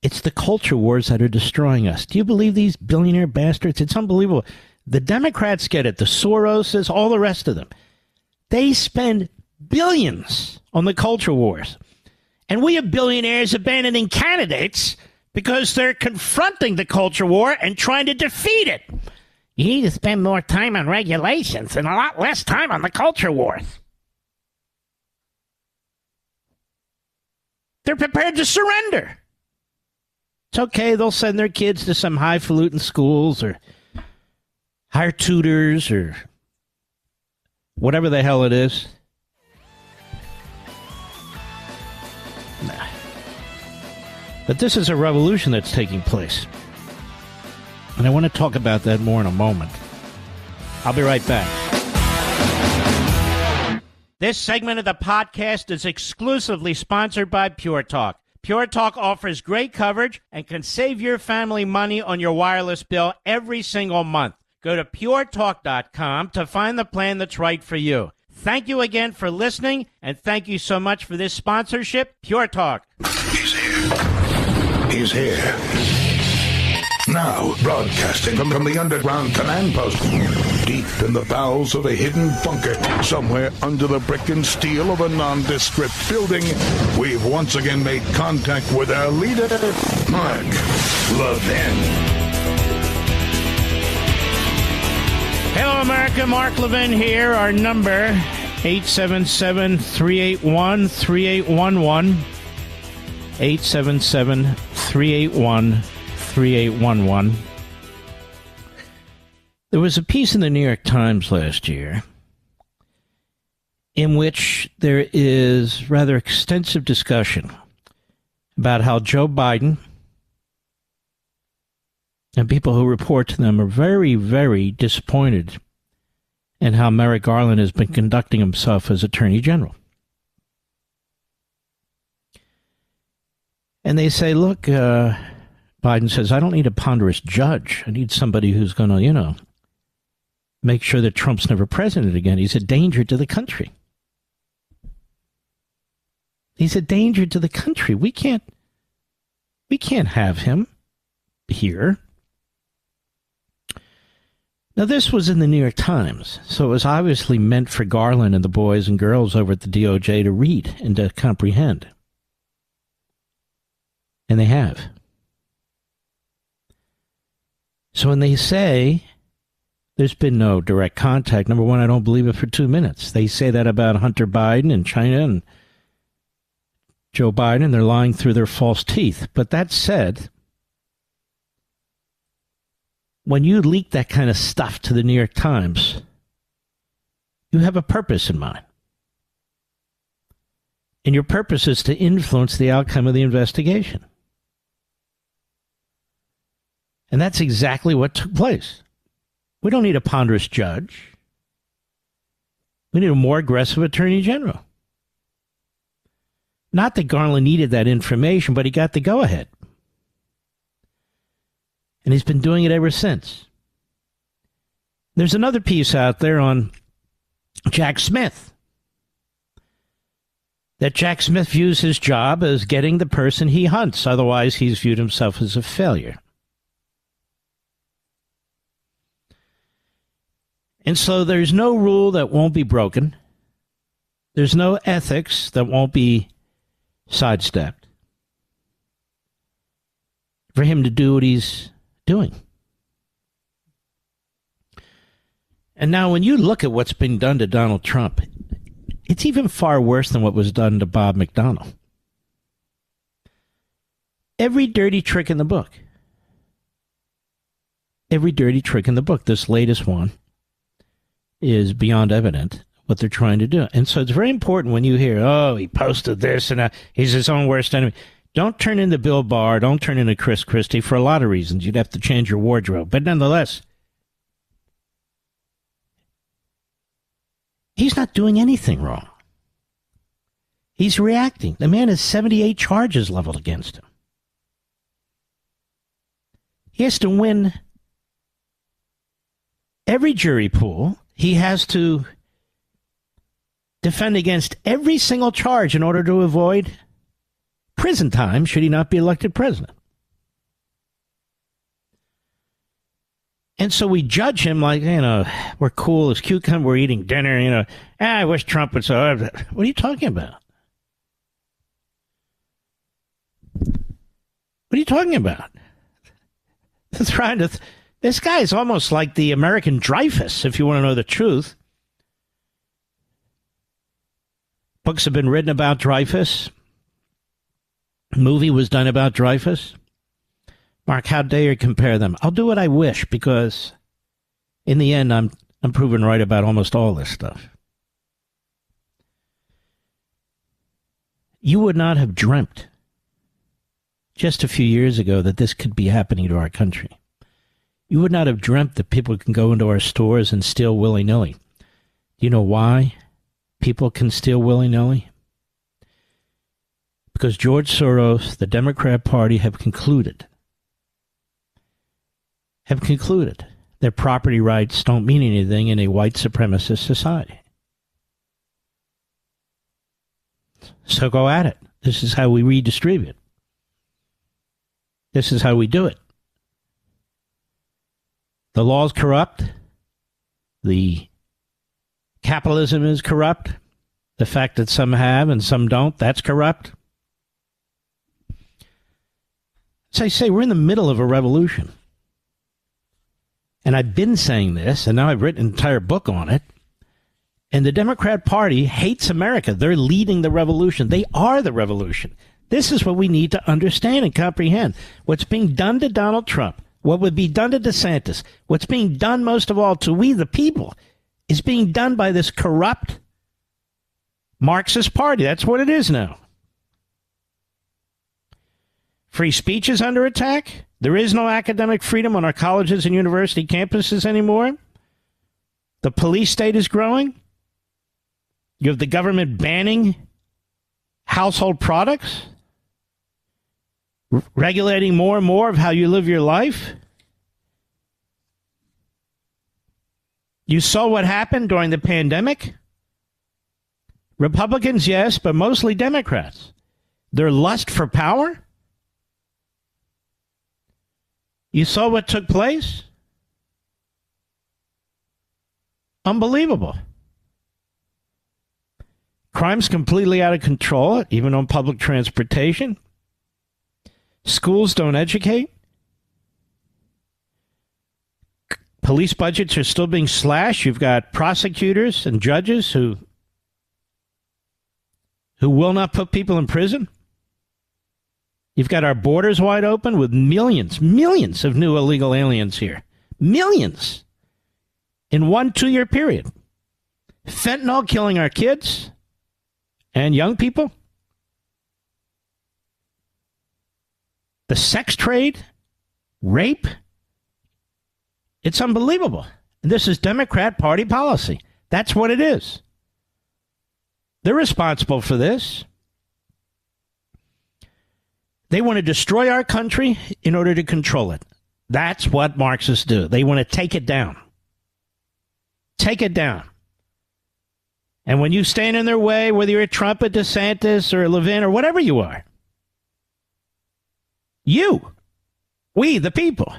It's the culture wars that are destroying us. Do you believe these billionaire bastards? It's unbelievable. The Democrats get it. The Soroses, all the rest of them. They spend billions on the culture wars. And we have billionaires abandoning candidates because they're confronting the culture war and trying to defeat it. You need to spend more time on regulations and a lot less time on the culture wars. They're prepared to surrender. It's okay, they'll send their kids to some highfalutin schools or hire tutors or whatever the hell it is. Nah. But this is a revolution that's taking place. And I want to talk about that more in a moment. I'll be right back. This segment of the podcast is exclusively sponsored by Pure Talk. Pure Talk offers great coverage and can save your family money on your wireless bill every single month. Go to puretalk.com to find the plan that's right for you. Thank you again for listening, and thank you so much for this sponsorship, Pure Talk. He's here. He's here. Now, broadcasting from the underground command post, deep in the bowels of a hidden bunker, somewhere under the brick and steel of a nondescript building, we've once again made contact with our leader, Mark Levin. Hello, America. Mark Levin here. Our number, 877-381-3811. 877-381-3811. There was a piece in the New York Times last year in which there is rather extensive discussion about how Joe Biden and people who report to them are very, very disappointed in how Merrick Garland has been conducting himself as Attorney General. And they say, look, Biden says, I don't need a ponderous judge. I need somebody who's going to, make sure that Trump's never president again. He's a danger to the country. He's a danger to the country. We can't have him here. Now, this was in the New York Times, so it was obviously meant for Garland and the boys and girls over at the DOJ to read and to comprehend. And they have. So when they say there's been no direct contact, number one, I don't believe it for 2 minutes. They say that about Hunter Biden and China and Joe Biden. They're lying through their false teeth. But that said, when you leak that kind of stuff to the New York Times, you have a purpose in mind. And your purpose is to influence the outcome of the investigation. And that's exactly what took place. We don't need a ponderous judge. We need a more aggressive attorney general. Not that Garland needed that information, but he got the go-ahead. And he's been doing it ever since. There's another piece out there on Jack Smith. That Jack Smith views his job as getting the person he hunts. Otherwise, he's viewed himself as a failure. And so there's no rule that won't be broken. There's no ethics that won't be sidestepped for him to do what he's doing. And now when you look at what's been done to Donald Trump, it's even far worse than what was done to Bob McDonnell. Every dirty trick in the book. Every dirty trick in the book. This latest one is beyond evident what they're trying to do. And so it's very important when you hear, oh, he posted this and he's his own worst enemy. Don't turn into Bill Barr. Don't turn into Chris Christie for a lot of reasons. You'd have to change your wardrobe. But nonetheless, he's not doing anything wrong. He's reacting. The man has 78 charges leveled against him. He has to win every jury pool. He has to defend against every single charge in order to avoid prison time should he not be elected president. And so we judge him like, we're cool as cucumber, we're eating dinner, I wish Trump would say, what are you talking about? What are you talking about? This guy is almost like the American Dreyfus, if you want to know the truth. Books have been written about Dreyfus. A movie was done about Dreyfus. Mark, how dare you compare them? I'll do what I wish because in the end, I'm proven right about almost all this stuff. You would not have dreamt just a few years ago that this could be happening to our country. You would not have dreamt that people can go into our stores and steal willy-nilly. Do you know why people can steal willy-nilly? Because George Soros, the Democrat Party, have concluded that property rights don't mean anything in a white supremacist society. So go at it. This is how we redistribute. This is how we do it. The law's corrupt. The capitalism is corrupt. The fact that some have and some don't, that's corrupt. As I say, we're in the middle of a revolution. And I've been saying this, and now I've written an entire book on it. And the Democrat Party hates America. They're leading the revolution. They are the revolution. This is what we need to understand and comprehend. What's being done to Donald Trump, what would be done to DeSantis, what's being done most of all to we the people, is being done by this corrupt Marxist party. That's what it is now. Free speech is under attack. There is no academic freedom on our colleges and university campuses anymore. The police state is growing. You have the government banning household products, regulating more and more of how you live your life. You saw what happened during the pandemic. Republicans, yes, but mostly Democrats. Their lust for power? You saw what took place? Unbelievable. Crime's completely out of control, even on public transportation. Schools don't educate. Police budgets are still being slashed. You've got prosecutors and judges who will not put people in prison. You've got our borders wide open with millions of new illegal aliens here. Millions. In 1 2-year period. Fentanyl killing our kids and young people. The sex trade, rape. It's unbelievable. And this is Democrat Party policy. That's what it is. They're responsible for this. They want to destroy our country in order to control it. That's what Marxists do. They want to take it down. Take it down. And when you stand in their way, whether you're a Trump, a DeSantis, or a Levin, or whatever you are, we, the people,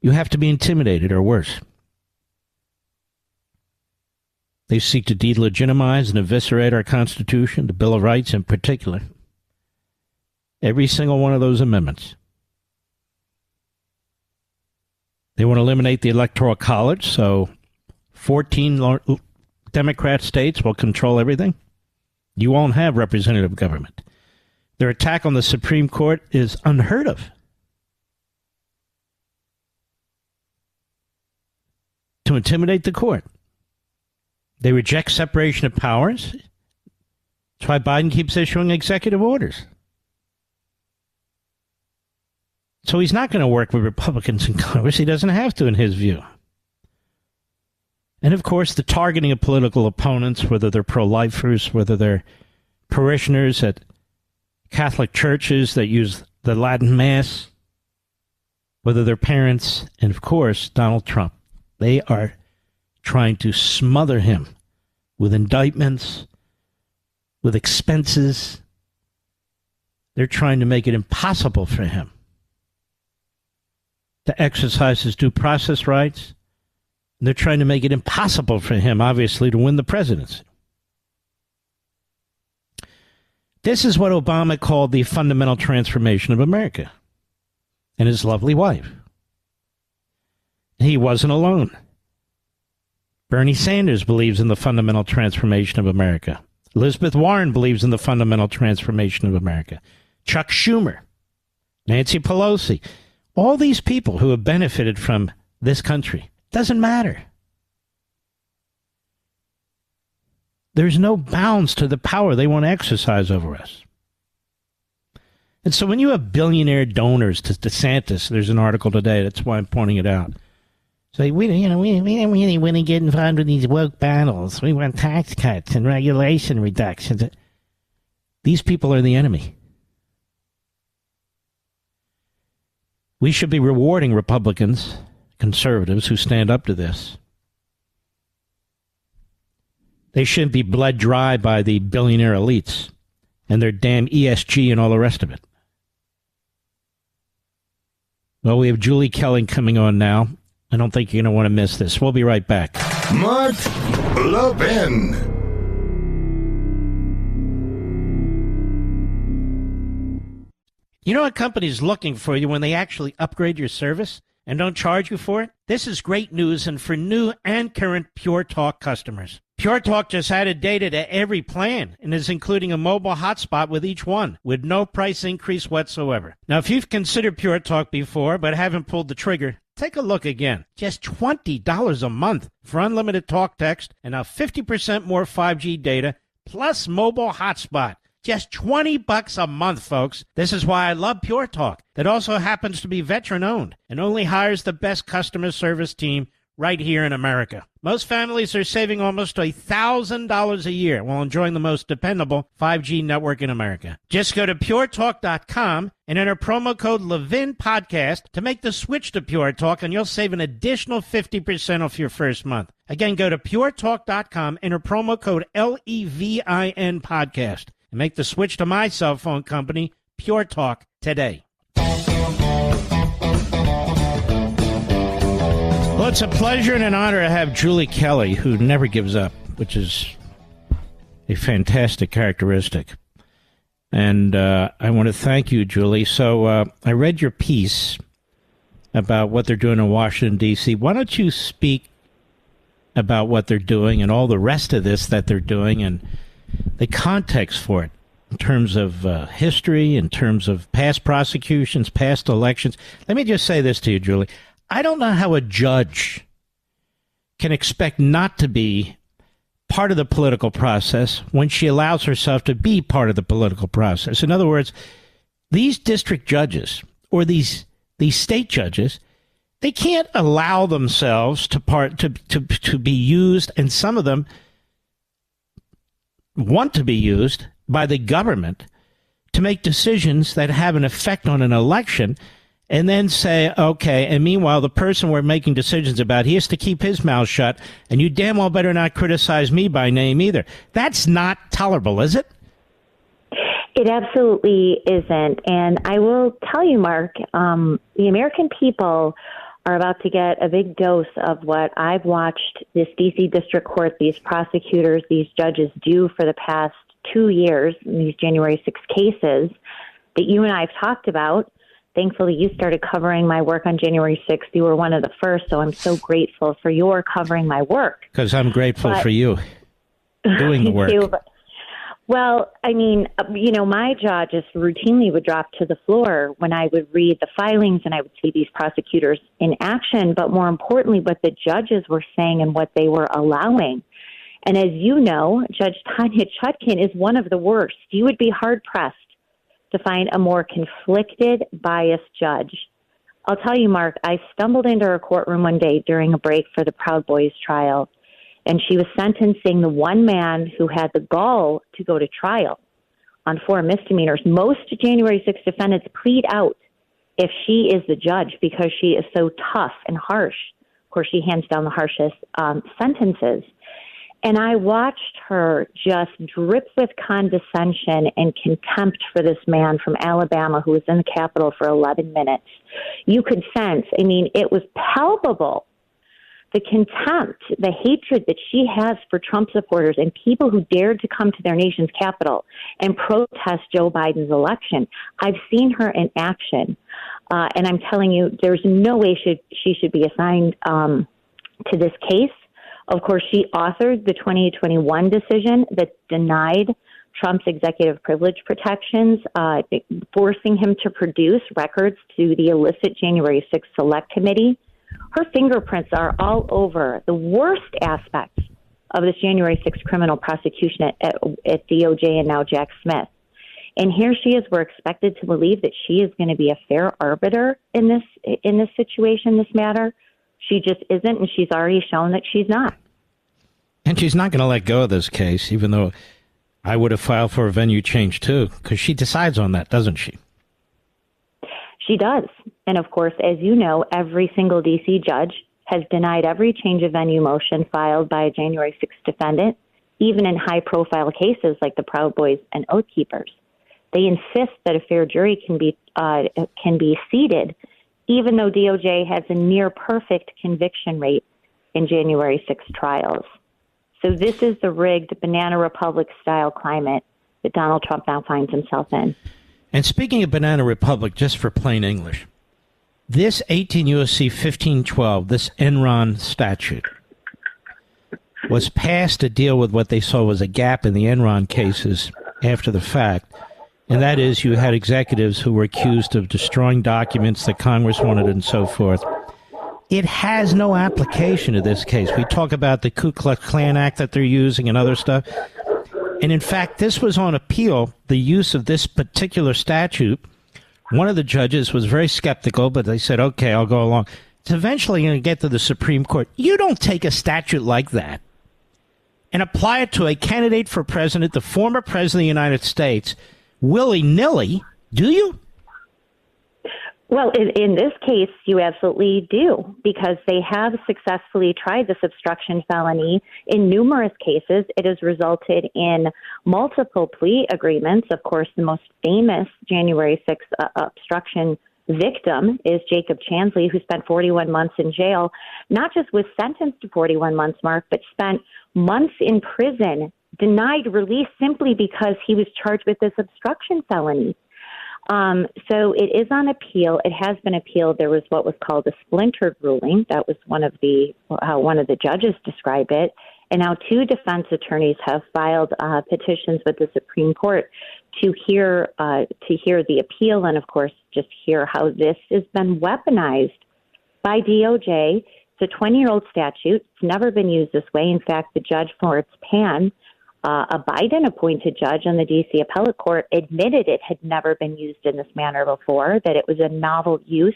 you have to be intimidated or worse. They seek to delegitimize and eviscerate our Constitution, the Bill of Rights in particular. Every single one of those amendments. They want to eliminate the Electoral College, so 14 Democrat states will control everything. You won't have representative government. Their attack on the Supreme Court is unheard of. To intimidate the court. They reject separation of powers. That's why Biden keeps issuing executive orders. So he's not going to work with Republicans in Congress. He doesn't have to, in his view. And, of course, the targeting of political opponents, whether they're pro-lifers, whether they're parishioners at Catholic churches that use the Latin Mass, whether they're parents, and, of course, Donald Trump. They are trying to smother him with indictments, with expenses. They're trying to make it impossible for him to exercise his due process rights. They're trying to make it impossible for him, obviously, to win the presidency. This is what Obama called the fundamental transformation of America and his lovely wife. He wasn't alone. Bernie Sanders believes in the fundamental transformation of America. Elizabeth Warren believes in the fundamental transformation of America. Chuck Schumer, Nancy Pelosi, all these people who have benefited from this country. Doesn't matter. There's no bounds to the power they want to exercise over us. And so when you have billionaire donors to DeSantis, there's an article today, that's why I'm pointing it out. So we don't really want to get involved with these woke battles. We want tax cuts and regulation reductions. These people are the enemy. We should be rewarding Republicans, conservatives who stand up to this. They shouldn't be bled dry by the billionaire elites and their damn ESG and all the rest of it. Well, we have Julie Kelly coming on now. I don't think you're going to want to miss this. We'll be right back. Mark Levin. You know what company's looking for you when they actually upgrade your service and don't charge you for it? This is great news, and for new and current Pure Talk customers. Pure Talk just added data to every plan and is including a mobile hotspot with each one with no price increase whatsoever. Now, if you've considered Pure Talk before but haven't pulled the trigger, take a look again. Just $20 a month for unlimited talk, text, and now 50% more 5G data plus mobile hotspot. Just $20 a month, folks. This is why I love Pure Talk. That also happens to be veteran-owned and only hires the best customer service team right here in America. Most families are saving almost $1,000 a year while enjoying the most dependable 5G network in America. Just go to puretalk.com and enter promo code Levin Podcast to make the switch to Pure Talk, and you'll save an additional 50% off your first month. Again, go to puretalk.com, enter promo code LEVIN Podcast, and make the switch to my cell phone company, Pure Talk, today. Well, it's a pleasure and an honor to have Julie Kelly, who never gives up, which is a fantastic characteristic. And I want to thank you, Julie. So I read your piece about what they're doing in Washington, D.C. Why don't you speak about what they're doing and all the rest of this that they're doing and the context for it in terms of history, in terms of past prosecutions, past elections. Let me just say this to you, Julie. I don't know how a judge can expect not to be part of the political process when she allows herself to be part of the political process. In other words, these district judges or these state judges, they can't allow themselves to be used, and some of them want to be used by the government to make decisions that have an effect on an election, and then say, okay, and meanwhile, the person we're making decisions about, he has to keep his mouth shut, and you damn well better not criticize me by name either. That's not tolerable, is it? It absolutely isn't. And I will tell you, Mark, the American people are about to get a big dose of what I've watched this D.C. District Court, these prosecutors, these judges do for the past 2 years in these January 6 cases that you and I have talked about. Thankfully, you started covering my work on January 6th. You were one of the first, so I'm so grateful for your covering my work. Because I'm grateful for you doing the work. Too, well, I mean, my jaw just routinely would drop to the floor when I would read the filings and I would see these prosecutors in action, but more importantly, what the judges were saying and what they were allowing. And as you know, Judge Tanya Chutkan is one of the worst. You would be hard-pressed to find a more conflicted, biased judge. I'll tell you, Mark, I stumbled into her courtroom one day during a break for the Proud Boys trial, and she was sentencing the one man who had the gall to go to trial on 4 misdemeanors. Most January 6 defendants plead out if she is the judge because she is so tough and harsh. Of course, she hands down the harshest sentences. And I watched her just drip with condescension and contempt for this man from Alabama who was in the Capitol for 11 minutes. You could sense, it was palpable, the contempt, the hatred that she has for Trump supporters and people who dared to come to their nation's capital and protest Joe Biden's election. I've seen her in action, and I'm telling you, there's no way she should be assigned to this case. Of course, she authored the 2021 decision that denied Trump's executive privilege protections, forcing him to produce records to the illicit January 6th Select Committee. Her fingerprints are all over the worst aspects of this January 6th criminal prosecution at DOJ and now Jack Smith. And here she is. We're expected to believe that she is going to be a fair arbiter in this situation, this matter. She just isn't, and she's already shown that she's not. And she's not going to let go of this case, even though I would have filed for a venue change, too, because she decides on that, doesn't she? She does. And, of course, as you know, every single D.C. judge has denied every change of venue motion filed by a January 6th defendant, even in high-profile cases like the Proud Boys and Oath Keepers. They insist that a fair jury can be seated, even though DOJ has a near-perfect conviction rate in January 6th trials. So this is the rigged Banana Republic-style climate that Donald Trump now finds himself in. And speaking of Banana Republic, just for plain English, this 18 U.S.C. 1512, this Enron statute, was passed to deal with what they saw was a gap in the Enron cases after the fact. And that is, you had executives who were accused of destroying documents that Congress wanted and so forth. It has no application to this case. We talk about the Ku Klux Klan Act that they're using and other stuff. And in fact, this was on appeal, the use of this particular statute. One of the judges was very skeptical, but they said, okay, I'll go along. It's eventually going to get to the Supreme Court. You don't take a statute like that and apply it to a candidate for president, the former president of the United States, willy-nilly, do you? Well, in this case, you absolutely do, because they have successfully tried this obstruction felony in numerous cases. It has resulted in multiple plea agreements. Of course, the most famous January 6th obstruction victim is Jacob Chansley, who spent 41 months in jail, not just was sentenced to 41 months, Mark, but spent months in prison, denied release simply because he was charged with this obstruction felony. So it is on appeal. It has been appealed. There was what was called a splintered ruling. That was how one of the judges described it. And now two defense attorneys have filed petitions with the Supreme Court to hear the appeal and, of course, just hear how this has been weaponized by DOJ. It's a 20-year-old statute. It's never been used this way. In fact, the judge Florence Pan, a Biden-appointed judge on the D.C. Appellate Court, admitted it had never been used in this manner before, that it was a novel use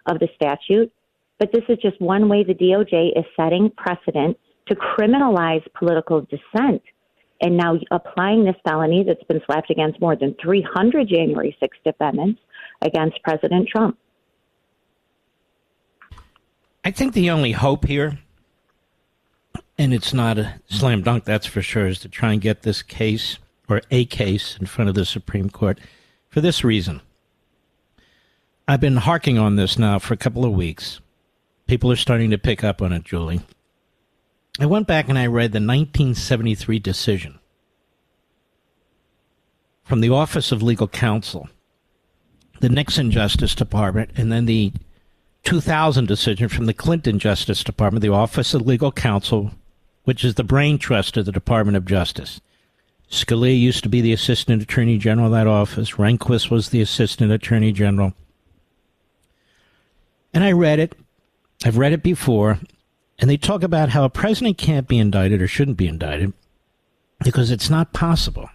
of the statute. But this is just one way the DOJ is setting precedent to criminalize political dissent, and now applying this felony that's been slapped against more than 300 January 6th defendants against President Trump. I think the only hope here, and it's not a slam dunk, that's for sure, is to try and get this case, or a case, in front of the Supreme Court for this reason. I've been harking on this now for a couple of weeks. People are starting to pick up on it, Julie. I went back and I read the 1973 decision from the Office of Legal Counsel, the Nixon Justice Department, and then the 2000 decision from the Clinton Justice Department, the Office of Legal Counsel, which is the brain trust of the Department of Justice. Scalia used to be the Assistant Attorney General of that office. Rehnquist was the Assistant Attorney General. And I read it. I've read it before. And they talk about how a president can't be indicted or shouldn't be indicted because it's not possible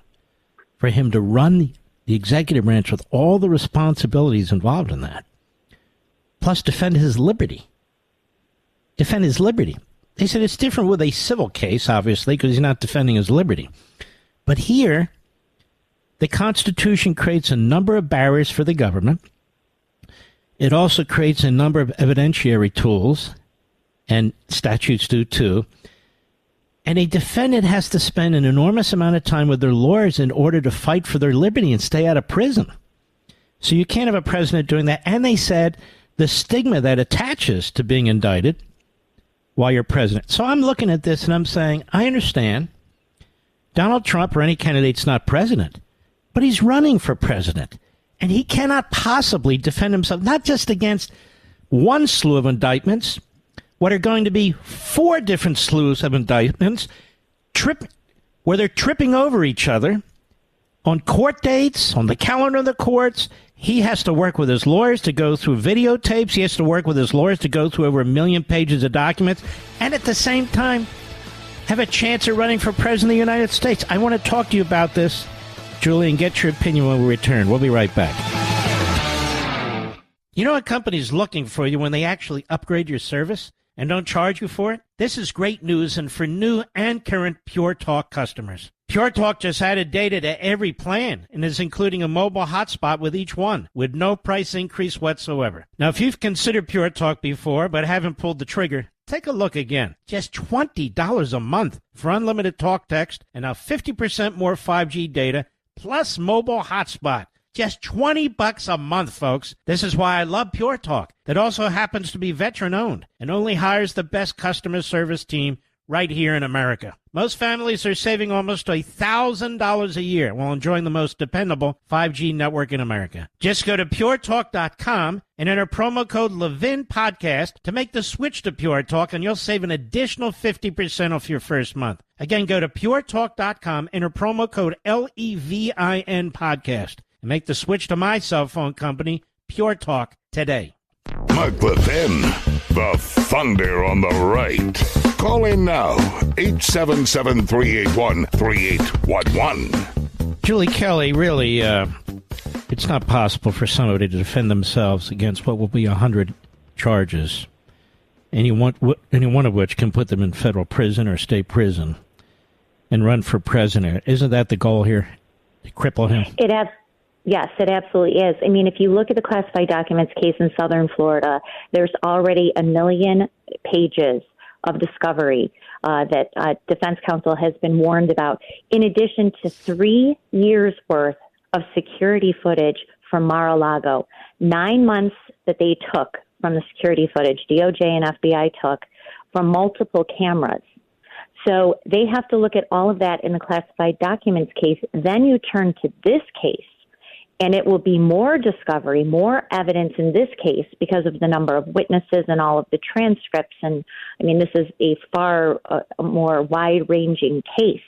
for him to run the executive branch with all the responsibilities involved in that, plus defend his liberty. Defend his liberty. They said it's different with a civil case, obviously, because he's not defending his liberty. But here, the Constitution creates a number of barriers for the government. It also creates a number of evidentiary tools, and statutes do too. And a defendant has to spend an enormous amount of time with their lawyers in order to fight for their liberty and stay out of prison. So you can't have a president doing that. And they said the stigma that attaches to being indicted while you're president. So I'm looking at this and I'm saying, I understand Donald Trump or any candidate's not president, but he's running for president. And he cannot possibly defend himself, not just against one slew of indictments, what are going to be 4 different slews of indictments, where they're tripping over each other on court dates, on the calendar of the courts. He has to work with his lawyers to go through videotapes. He has to work with his lawyers to go through over 1 million pages of documents, and at the same time have a chance of running for president of the United States. I want to talk to you about this, Julie, and get your opinion when we return. We'll be right back. You know, a company's looking for you when they actually upgrade your service and don't charge you for it? This is great news, and for new and current Pure Talk customers. Pure Talk just added data to every plan and is including a mobile hotspot with each one, with no price increase whatsoever. Now, if you've considered Pure Talk before but haven't pulled the trigger, take a look again. Just $20 a month for unlimited talk, text, and now 50% more 5G data, plus mobile hotspot. Just $20 a month, folks. This is why I love Pure Talk. That also happens to be veteran-owned and only hires the best customer service team right here in America. Most families are saving almost $1,000 a year while enjoying the most dependable 5G network in America. Just go to puretalk.com and enter promo code Levin Podcast to make the switch to Pure Talk, and you'll save an additional 50% off your first month. Again, go to puretalk.com, enter promo code LEVIN Podcast, and make the switch to my cell phone company, Pure Talk, today. Mark Levin, the thunder on the right. Call in now, 877-381-3811. Julie Kelly, really, it's not possible for somebody to defend themselves against what will be 100 charges. any one of which can put them in federal prison or state prison and run for president. Isn't that the goal here? To cripple him? Yes, it absolutely is. I mean, if you look at the classified documents case in southern Florida, there's already 1 million pages of discovery that defense counsel has been warned about, in addition to 3 years' worth of security footage from Mar-a-Lago. 9 months that they took from the security footage, DOJ and FBI took, from multiple cameras. So they have to look at all of that in the classified documents case. Then you turn to this case, and it will be more discovery, more evidence in this case because of the number of witnesses and all of the transcripts. And I mean, this is a far more wide-ranging case.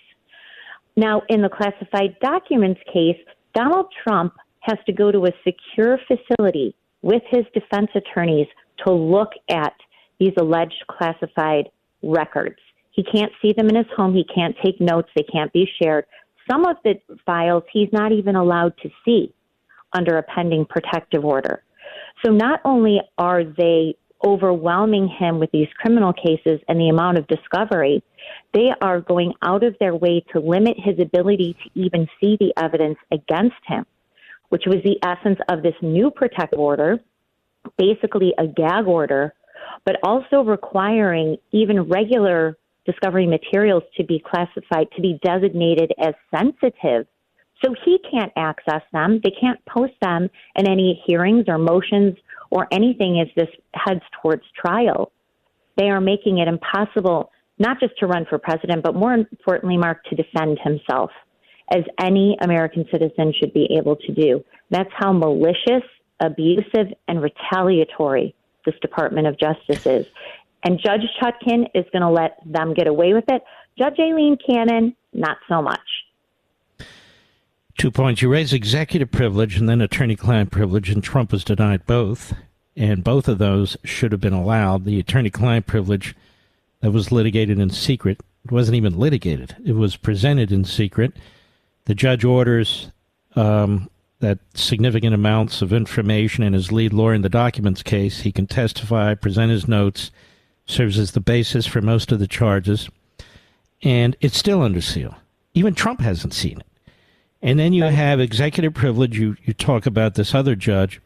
Now, in the classified documents case, Donald Trump has to go to a secure facility with his defense attorneys to look at these alleged classified records. He can't see them in his home. He can't take notes. They can't be shared. Some of the files he's not even allowed to see under a pending protective order. So not only are they overwhelming him with these criminal cases and the amount of discovery, they are going out of their way to limit his ability to even see the evidence against him, which was the essence of this new protective order, basically a gag order, but also requiring even regular discovery materials to be classified, to be designated as sensitive. So he can't access them. They can't post them in any hearings or motions or anything as this heads towards trial. They are making it impossible not just to run for president, but more importantly, Mark, to defend himself, as any American citizen should be able to do. That's how malicious, abusive, and retaliatory this Department of Justice is. And Judge Chutkan is going to let them get away with it. Judge Aileen Cannon, not so much. 2 points. You raise executive privilege and then attorney-client privilege, and Trump was denied both. And both of those should have been allowed. The attorney-client privilege that was litigated in secret, it wasn't even litigated. It was presented in secret. The judge orders that significant amounts of information, and his lead lawyer in the documents case, he can testify, present his notes, serves as the basis for most of the charges, and it's still under seal. Even Trump hasn't seen it. And then you have executive privilege. You talk about this other judge.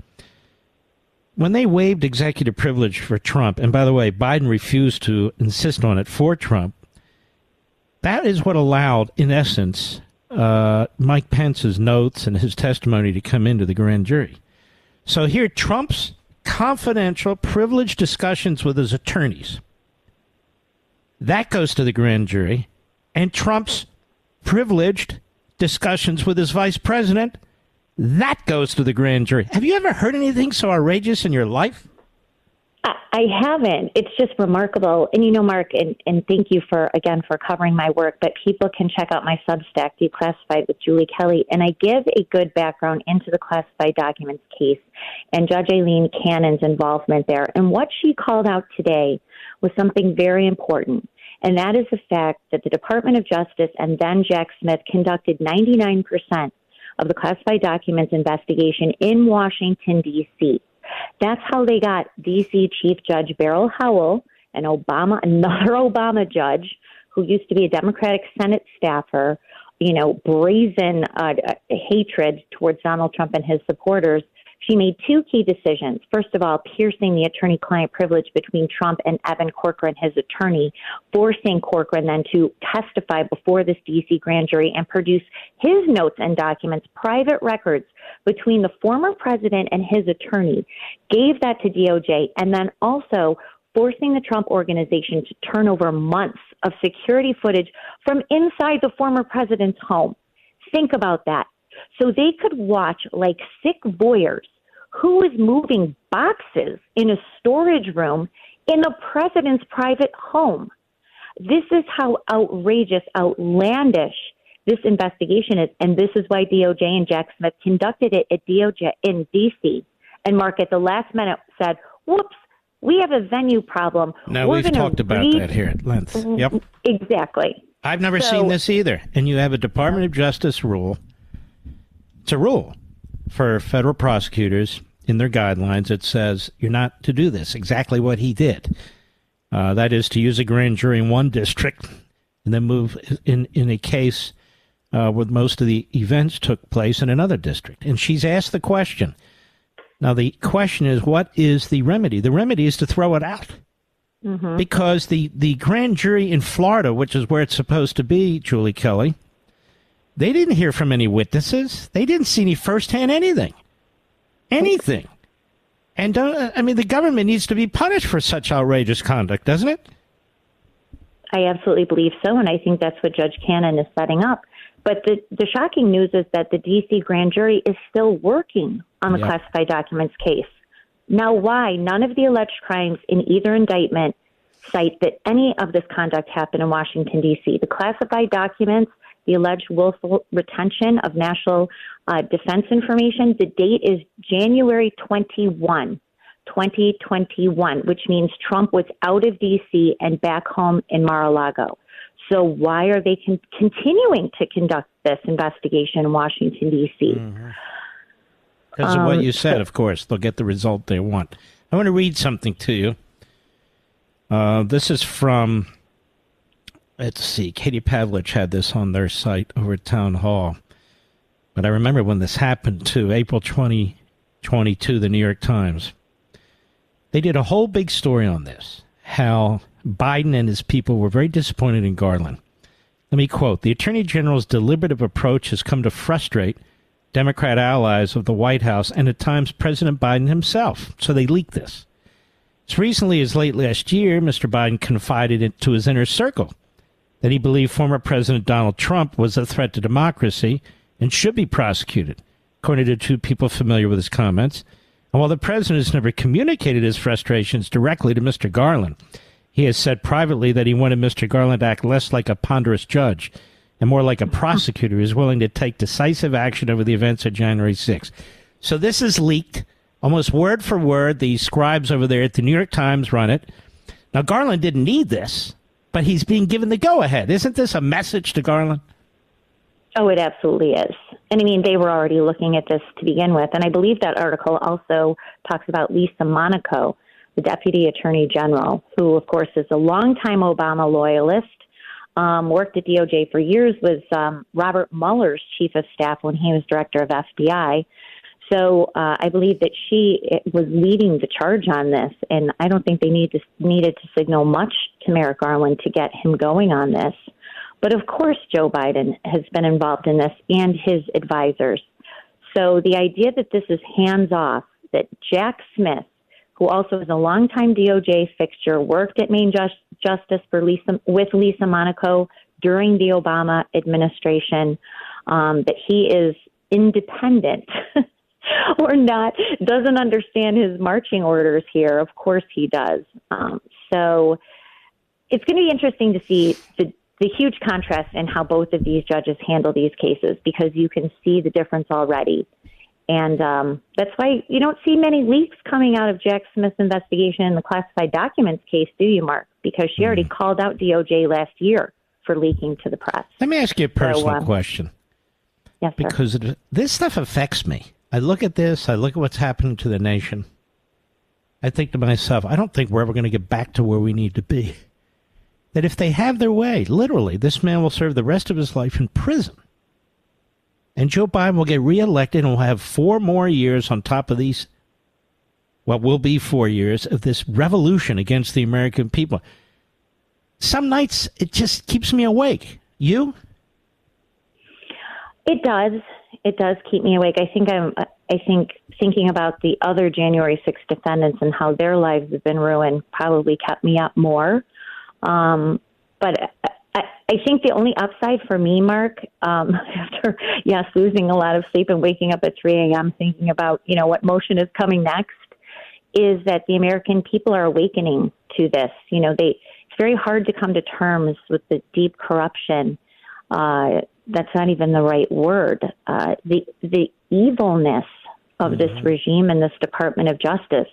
When they waived executive privilege for Trump, and by the way, Biden refused to insist on it for Trump, that is what allowed, in essence, Mike Pence's notes and his testimony to come into the grand jury. So here, Trump's confidential, privileged discussions with his attorneys, that goes to the grand jury, and Trump's privileged discussions with his vice president, that goes to the grand jury. Have you ever heard anything so outrageous in your life? I haven't. It's just remarkable. And, you know, Mark, and thank you for covering my work, but people can check out my Substack, Declassified with Julie Kelly, and I give a good background into the classified documents case and Judge Aileen Cannon's involvement there. And what she called out today was something very important, and that is the fact that the Department of Justice and then Jack Smith conducted 99% of the classified documents investigation in Washington, D.C. That's how they got D.C. Chief Judge Beryl Howell, another Obama judge who used to be a Democratic Senate staffer, brazen hatred towards Donald Trump and his supporters. She made two key decisions. First of all, piercing the attorney-client privilege between Trump and Evan Corcoran, his attorney, forcing Corcoran then to testify before this D.C. grand jury and produce his notes and documents, private records between the former president and his attorney, gave that to DOJ, and then also forcing the Trump organization to turn over months of security footage from inside the former president's home. Think about that. So they could watch like sick voyeurs who is moving boxes in a storage room in the president's private home. This is how outrageous, outlandish this investigation is, and this is why DOJ and Jack Smith conducted it at DOJ in D.C. And Mark, at the last minute, said, whoops, we have a venue problem. Now, we've talked about that here at length. Yep. Exactly. I've never seen this either. And you have a Department of Justice rule. It's a rule for federal prosecutors in their guidelines that says you're not to do this, exactly what he did. That is to use a grand jury in one district and then move in a case where most of the events took place in another district. And she's asked the question. Now, the question is, what is the remedy? The remedy is to throw it out. Mm-hmm. Because the grand jury in Florida, which is where it's supposed to be, Julie Kelly, they didn't hear from any witnesses. They didn't see any firsthand anything. Anything. And, the government needs to be punished for such outrageous conduct, doesn't it? I absolutely believe so, and I think that's what Judge Cannon is setting up. But the shocking news is that the D.C. grand jury is still working on the classified documents case. Now, why? None of the alleged crimes in either indictment cite that any of this conduct happened in Washington, D.C. The classified documents, the alleged willful retention of national defense information, the date is January 21, 2021, which means Trump was out of D.C. and back home in Mar-a-Lago. So why are they continuing to conduct this investigation in Washington, D.C.? Mm-hmm. Because of what you said, of course. They'll get the result they want. I want to read something to you. This is from, let's see, Katie Pavlich had this on their site over at Town Hall. But I remember when this happened, too, April 2022, the New York Times. They did a whole big story on this, how Biden and his people were very disappointed in Garland. Let me quote, "The Attorney General's deliberative approach has come to frustrate Democrat allies of the White House and at times President Biden himself." So they leaked this. As recently as late last year, Mr. Biden confided it to his inner circle that he believed former President Donald Trump was a threat to democracy and should be prosecuted, according to two people familiar with his comments. And while the president has never communicated his frustrations directly to Mr. Garland, he has said privately that he wanted Mr. Garland to act less like a ponderous judge and more like a prosecutor who is willing to take decisive action over the events of January 6th. So this is leaked, almost word for word. The scribes over there at the New York Times run it. Now, Garland didn't need this, but he's being given the go-ahead. Isn't this a message to Garland? Oh, it absolutely is. And I mean, they were already looking at this to begin with. And I believe that article also talks about Lisa Monaco, the Deputy Attorney General, who, of course, is a longtime Obama loyalist, worked at DOJ for years, was Robert Mueller's chief of staff when he was director of FBI. So I believe that she was leading the charge on this, and I don't think they needed to signal much to Merrick Garland to get him going on this. But of course, Joe Biden has been involved in this and his advisors. So the idea that this is hands-off, that Jack Smith, who also is a longtime DOJ fixture, worked at Main Justice with Lisa Monaco during the Obama administration, that he is independent or not, doesn't understand his marching orders here. Of course he does. So it's going to be interesting to see the huge contrast in how both of these judges handle these cases, because you can see the difference already. And that's why you don't see many leaks coming out of Jack Smith's investigation in the classified documents case, do you, Mark? Because she already called out DOJ last year for leaking to the press. Let me ask you a personal question. Yes, sir. Because this stuff affects me. I look at this, I look at what's happening to the nation. I think to myself, I don't think we're ever going to get back to where we need to be. That if they have their way, literally, this man will serve the rest of his life in prison. And Joe Biden will get reelected and will have 4 more years on top of these, what will be 4 years of this revolution against the American people. Some nights, it just keeps me awake. You? It does. It does keep me awake. I think thinking about the other January 6th defendants and how their lives have been ruined probably kept me up more. But I think the only upside for me, Mark, after, losing a lot of sleep and waking up at 3 a.m. thinking about, what motion is coming next, is that the American people are awakening to this. It's very hard to come to terms with the deep corruption. That's not even the right word. The evilness of this regime and this Department of Justice.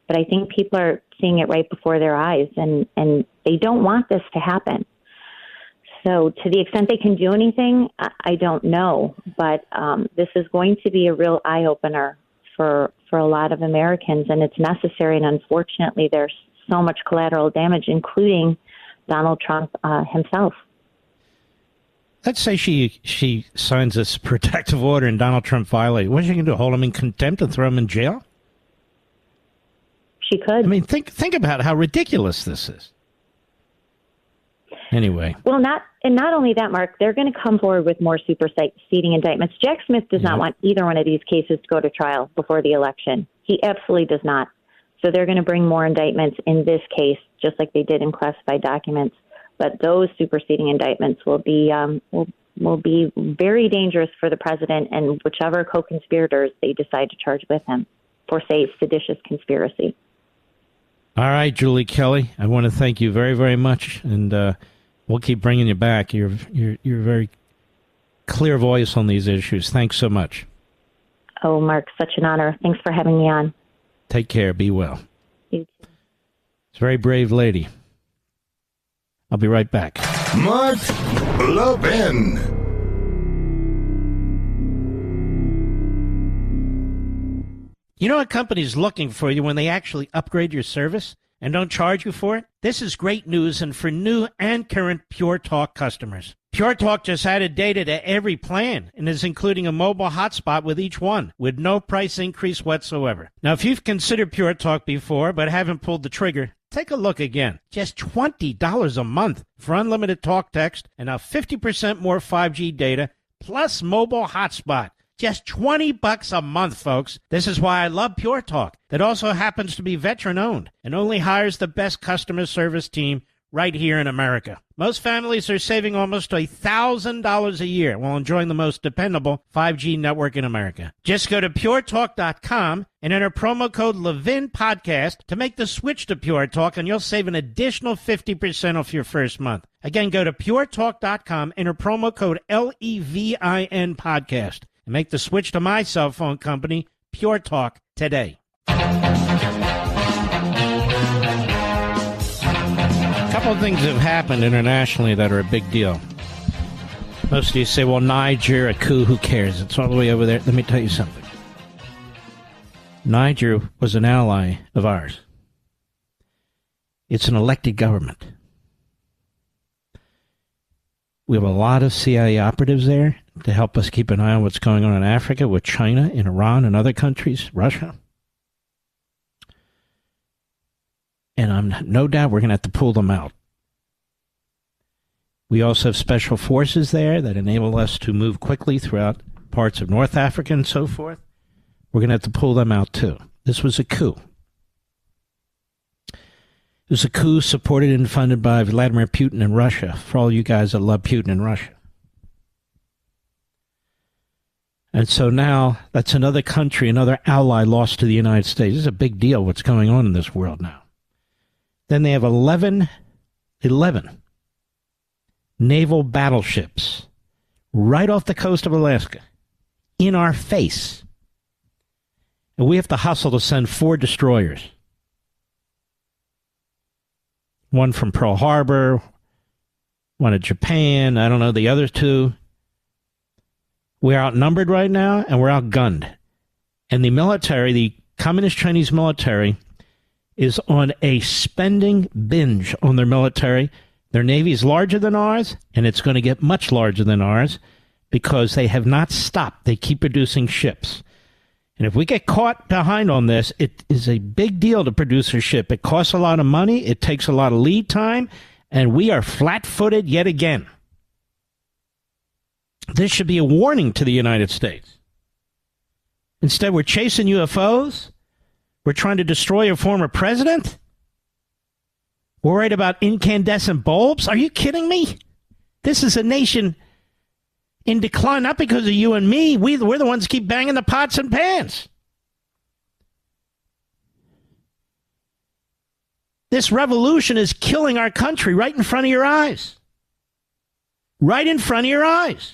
But I think people are seeing it right before their eyes, and they don't want this to happen. So to the extent they can do anything, I don't know. But this is going to be a real eye-opener for a lot of Americans, and it's necessary. And unfortunately, there's so much collateral damage, including Donald Trump himself. Let's say she signs this protective order and Donald Trump violates. What is she going to do? Hold him in contempt and throw him in jail? She could. I mean, think about how ridiculous this is. Anyway. Well, not only that, Mark, they're going to come forward with more superseding indictments. Jack Smith does not want either one of these cases to go to trial before the election. He absolutely does not. So they're going to bring more indictments in this case, just like they did in classified documents. But those superseding indictments will be very dangerous for the president and whichever co-conspirators they decide to charge with him for, say, seditious conspiracy. All right, Julie Kelly, I want to thank you very, very much, and we'll keep bringing you back. You're a very clear voice on these issues. Thanks so much. Oh, Mark, such an honor. Thanks for having me on. Take care. Be well. You too. It's a very brave lady. I'll be right back. Mark Levin. You know what company's looking for you when they actually upgrade your service and don't charge you for it? This is great news, and for new and current Pure Talk customers. Pure Talk just added data to every plan and is including a mobile hotspot with each one with no price increase whatsoever. Now, if you've considered Pure Talk before but haven't pulled the trigger, take a look again. Just $20 a month for unlimited talk, text, and now 50% more 5G data plus mobile hotspot. Just $20 a month, folks. This is why I love Pure Talk. That also happens to be veteran-owned and only hires the best customer service team right here in America. Most families are saving almost $1,000 a year while enjoying the most dependable 5G network in America. Just go to puretalk.com and enter promo code Levin Podcast to make the switch to Pure Talk, and you'll save an additional 50% off your first month. Again, go to puretalk.com, enter promo code LEVIN Podcast, and make the switch to my cell phone company, Pure Talk, today. A couple of things have happened internationally that are a big deal. Most of you say, well, Niger, a coup, who cares? It's all the way over there. Let me tell you something. Niger was an ally of ours. It's an elected government. We have a lot of CIA operatives there to help us keep an eye on what's going on in Africa with China, in Iran, and other countries, Russia. And I'm no doubt we're going to have to pull them out. We also have special forces there that enable us to move quickly throughout parts of North Africa and so forth. We're going to have to pull them out too. This was a coup. It was a coup supported and funded by Vladimir Putin and Russia, for all you guys that love Putin and Russia. And so now that's another country, another ally lost to the United States. This is a big deal what's going on in this world now. Then they have 11 naval battleships right off the coast of Alaska in our face. And we have to hustle to send 4 destroyers. One from Pearl Harbor, one at Japan, I don't know, the other 2. We're outnumbered right now, and we're outgunned. And the military, the Communist Chinese military, is on a spending binge on their military. Their Navy is larger than ours, and it's going to get much larger than ours because they have not stopped. They keep producing ships. And if we get caught behind on this, it is a big deal to produce a ship. It costs a lot of money. It takes a lot of lead time, and we are flat-footed yet again. This should be a warning to the United States. Instead, we're chasing UFOs. We're trying to destroy a former president. We're worried about incandescent bulbs. Are you kidding me? This is a nation in decline, not because of you and me. We're the ones who keep banging the pots and pans. This revolution is killing our country right in front of your eyes. Right in front of your eyes.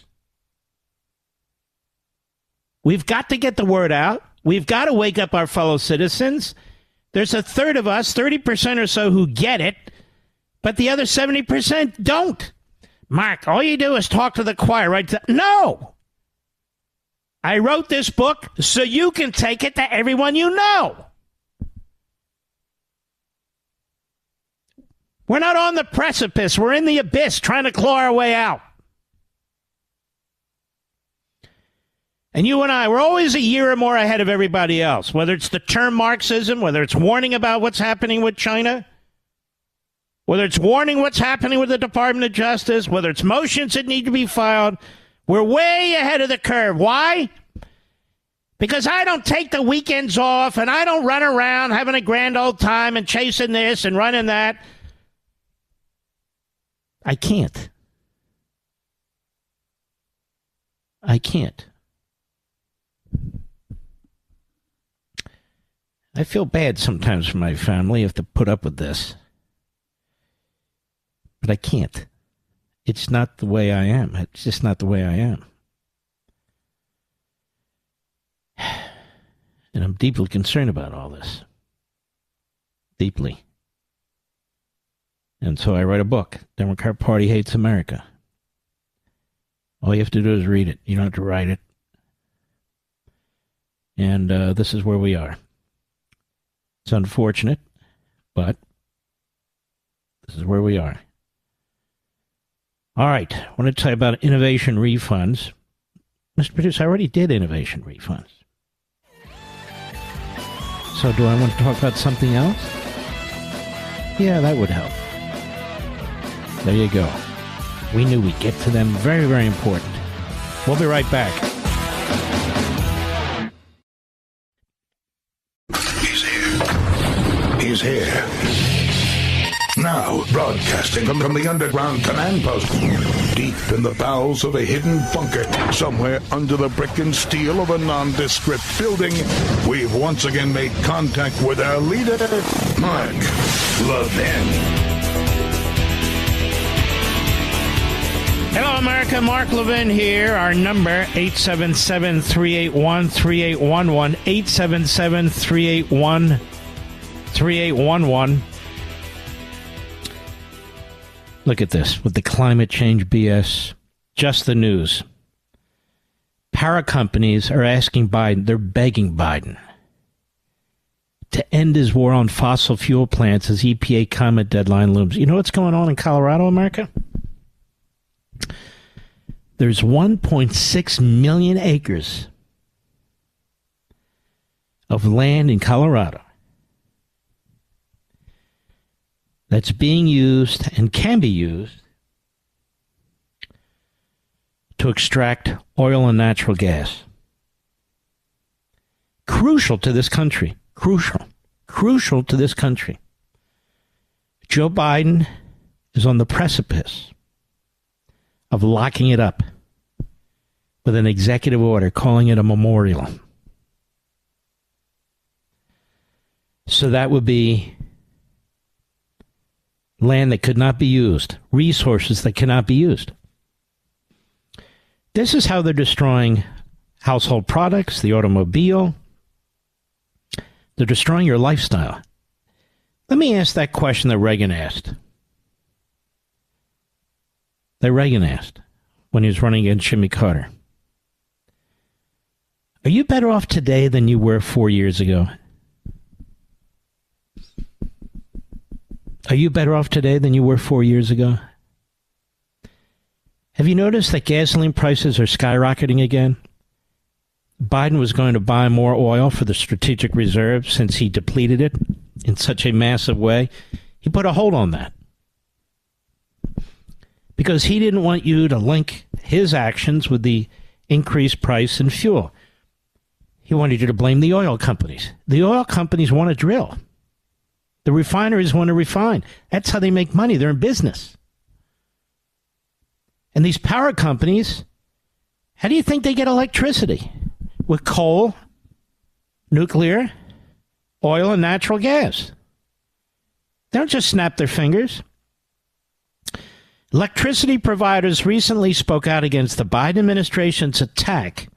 We've got to get the word out. We've got to wake up our fellow citizens. There's a third of us, 30% or so, who get it, but the other 70% don't. Mark, all you do is talk to the choir, right? No! I wrote this book so you can take it to everyone you know. We're not on the precipice. We're in the abyss trying to claw our way out. And you and I, we're always a year or more ahead of everybody else, whether it's the term Marxism, whether it's warning about what's happening with China, whether it's warning what's happening with the Department of Justice, whether it's motions that need to be filed. We're way ahead of the curve. Why? Because I don't take the weekends off and I don't run around having a grand old time and chasing this and running that. I can't. I can't. I feel bad sometimes for my family. I have to put up with this. But I can't. It's not the way I am. It's just not the way I am. And I'm deeply concerned about all this. Deeply. And so I write a book, Democrat Party Hates America. All you have to do is read it. You don't have to write it. And this is where we are. It's unfortunate, but this is where we are. All right, I want to tell you about innovation refunds. Mr. Producer, I already did innovation refunds. So do I want to talk about something else? Yeah, that would help. There you go. We knew we'd get to them. Very, very important. We'll be right back. He's here. Now, broadcasting from the underground command post, deep in the bowels of a hidden bunker, somewhere under the brick and steel of a nondescript building, we've once again made contact with our leader, Mark Levin. Hello, America. Mark Levin here. Our number, 877-381-3811, 877-381-3811. Look at this with the climate change BS. Just the news. Power companies are asking Biden, they're begging Biden to end his war on fossil fuel plants as EPA comment deadline looms. You know what's going on in Colorado, America? There's 1.6 million acres of land in Colorado that's being used and can be used to extract oil and natural gas. Crucial to this country. Crucial to this country. Joe Biden is on the precipice of locking it up with an executive order, calling it a memorial. So that would be land that could not be used, resources that cannot be used. This is how they're destroying household products, the automobile. They're destroying your lifestyle. Let me ask that question that Reagan asked. When he was running against Jimmy Carter. Are you better off today than you were 4 years ago? Are you better off today than you were 4 years ago? Have you noticed that gasoline prices are skyrocketing again? Biden was going to buy more oil for the strategic reserve since he depleted it in such a massive way. He put a hold on that. Because he didn't want you to link his actions with the increased price in fuel. He wanted you to blame the oil companies. The oil companies want to drill. The refineries want to refine. That's how they make money. They're in business. And these power companies, how do you think they get electricity? With coal, nuclear, oil, and natural gas. They don't just snap their fingers. Electricity providers recently spoke out against the Biden administration's attack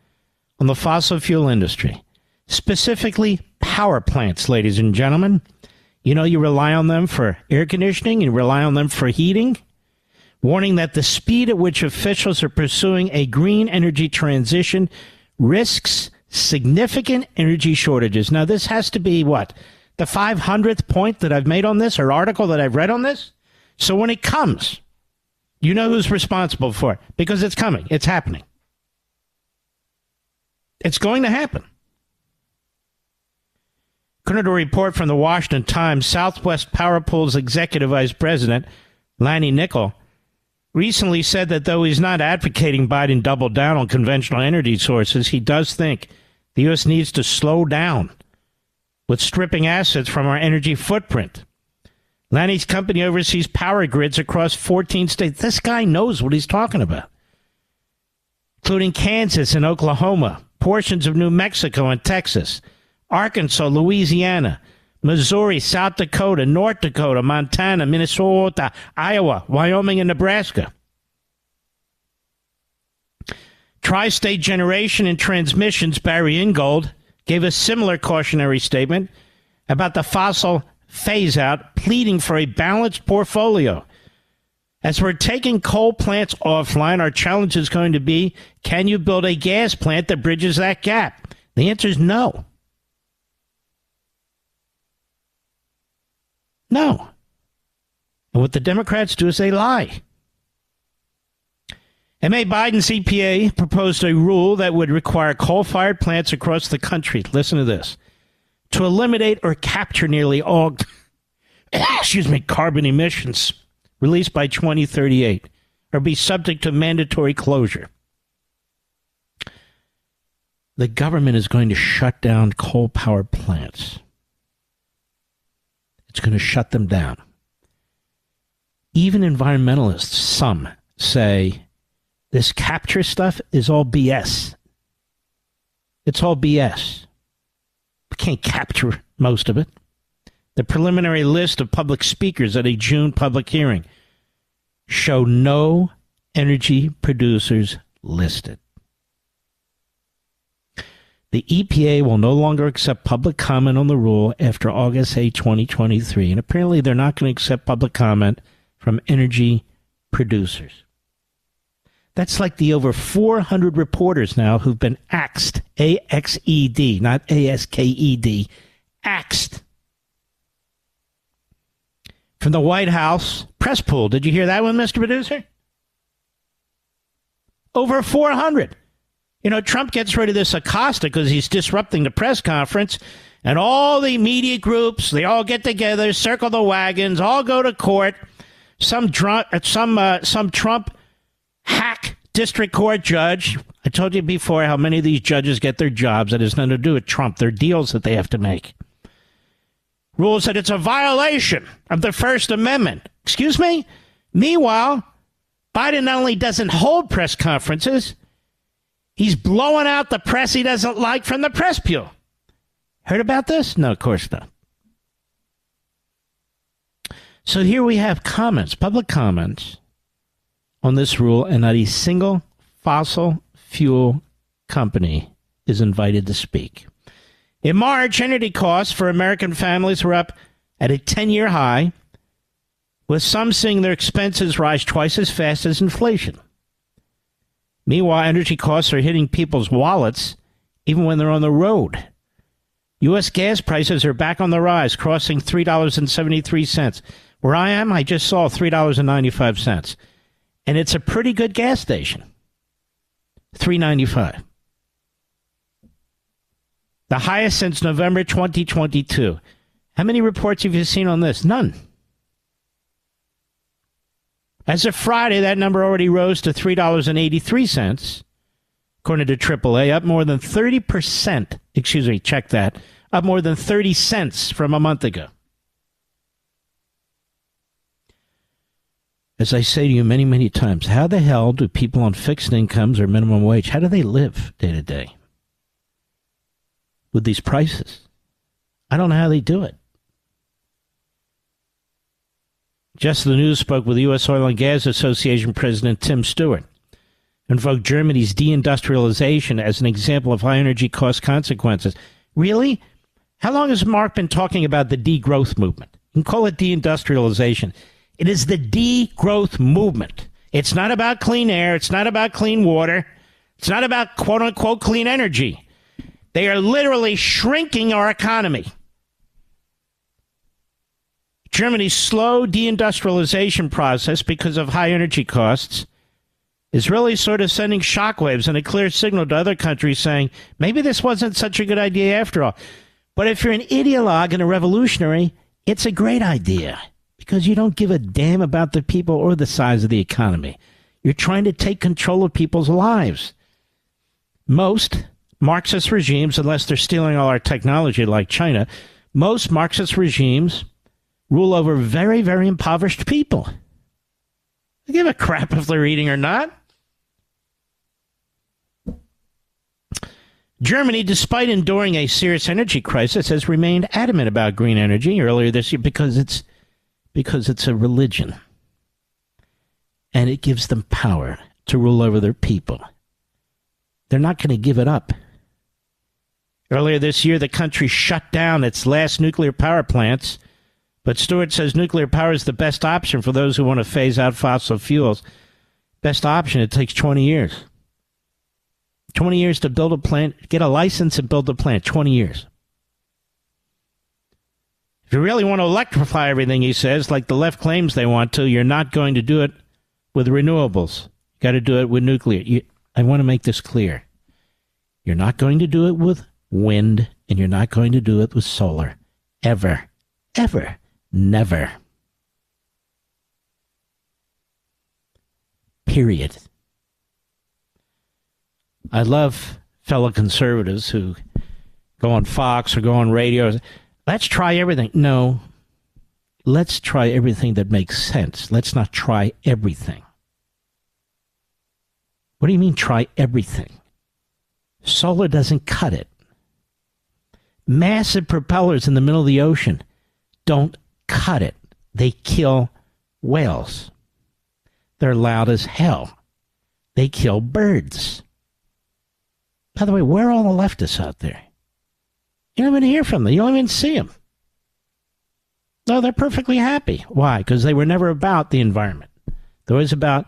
on the fossil fuel industry, specifically power plants, ladies and gentlemen. You know, you rely on them for air conditioning, you rely on them for heating, warning that the speed at which officials are pursuing a green energy transition risks significant energy shortages. Now, this has to be what? The 500th point that I've made on this, or article that I've read on this? So when it comes, you know who's responsible for it, because it's coming. It's happening. It's going to happen. According to a report from the Washington Times, Southwest Power Pool's executive vice president, Lanny Nickel, recently said that though he's not advocating Biden double down on conventional energy sources, he does think the U.S. needs to slow down with stripping assets from our energy footprint. Lanny's company oversees power grids across 14 states. This guy knows what he's talking about, including Kansas and Oklahoma, portions of New Mexico and Texas, Arkansas, Louisiana, Missouri, South Dakota, North Dakota, Montana, Minnesota, Iowa, Wyoming, and Nebraska. Tri-State Generation and Transmission's Barry Ingold gave a similar cautionary statement about the fossil phase-out, pleading for a balanced portfolio. As we're taking coal plants offline, our challenge is going to be, can you build a gas plant that bridges that gap? The answer is no. No. And what the Democrats do is they lie. M.A. Biden's EPA proposed a rule that would require coal-fired plants across the country, listen to this, to eliminate or capture nearly all carbon emissions released by 2038 or be subject to mandatory closure. The government is going to shut down coal-powered plants. It's going to shut them down. Even environmentalists, some, say this capture stuff is all BS. It's all BS. We can't capture most of it. The preliminary list of public speakers at a June public hearing show no energy producers listed. The EPA will no longer accept public comment on the rule after August 8, 2023, and apparently they're not going to accept public comment from energy producers. That's like the over 400 reporters now who've been axed, A-X-E-D, not A-S-K-E-D, axed. From the White House press pool. Did you hear that one, Mr. Producer? Over 400. You know, Trump gets rid of this Acosta because he's disrupting the press conference, and all the media groups, they all get together, circle the wagons, all go to court. Some Trump hack district court judge. I told you before how many of these judges get their jobs. That has nothing to do with Trump. They're deals that they have to make. Rules that it's a violation of the First Amendment. Excuse me? Meanwhile, Biden not only doesn't hold press conferences, he's blowing out the press he doesn't like from the press pew. Heard about this? No, of course not. So here we have comments, public comments on this rule, and not a single fossil fuel company is invited to speak. In March, energy costs for American families were up at a 10-year high, with some seeing their expenses rise twice as fast as inflation. Meanwhile, energy costs are hitting people's wallets even when they're on the road. U.S. gas prices are back on the rise, crossing $3.73. Where I am, I just saw $3.95. And it's a pretty good gas station. $3.95. The highest since November 2022. How many reports have you seen on this? None. As of Friday, that number already rose to $3.83, according to AAA, up more than 30%. Excuse me, check that. Up more than 30 cents from a month ago. As I say to you many, many times, how the hell do people on fixed incomes or minimum wage, how do they live day to day with these prices? I don't know how they do it. Just the News spoke with the U.S. Oil and Gas Association President Tim Stewart, invoked Germany's deindustrialization as an example of high energy cost consequences. Really? How long has Mark been talking about the degrowth movement? You can call it deindustrialization. It is the degrowth movement. It's not about clean air. It's not about clean water. It's not about quote-unquote clean energy. They are literally shrinking our economy. Germany's slow deindustrialization process because of high energy costs is really sort of sending shockwaves and a clear signal to other countries saying, maybe this wasn't such a good idea after all. But if you're an ideologue and a revolutionary, it's a great idea because you don't give a damn about the people or the size of the economy. You're trying to take control of people's lives. Most Marxist regimes, unless they're stealing all our technology like China, most Marxist regimes rule over very, very impoverished people. They give a crap if they're eating or not. Germany, despite enduring a serious energy crisis, has remained adamant about green energy earlier this year because it's a religion. And it gives them power to rule over their people. They're not going to give it up. Earlier this year, the country shut down its last nuclear power plants, but Stewart says nuclear power is the best option for those who want to phase out fossil fuels. Best option, it takes 20 years. 20 years to build a plant, get a license and build a plant, 20 years. If you really want to electrify everything, he says, like the left claims they want to, you're not going to do it with renewables. You got to do it with nuclear. I want to make this clear. You're not going to do it with wind, and you're not going to do it with solar. Ever. Ever. Never. Period. I love fellow conservatives who go on Fox or go on radio. Let's try everything. No. Let's try everything that makes sense. Let's not try everything. What do you mean try everything? Solar doesn't cut it. Massive propellers in the middle of the ocean don't cut it. They kill whales. They're loud as hell. They kill birds. By the way, where are all the leftists out there? You don't even hear from them. You don't even see them. No, they're perfectly happy. Why? Because they were never about the environment. They're always about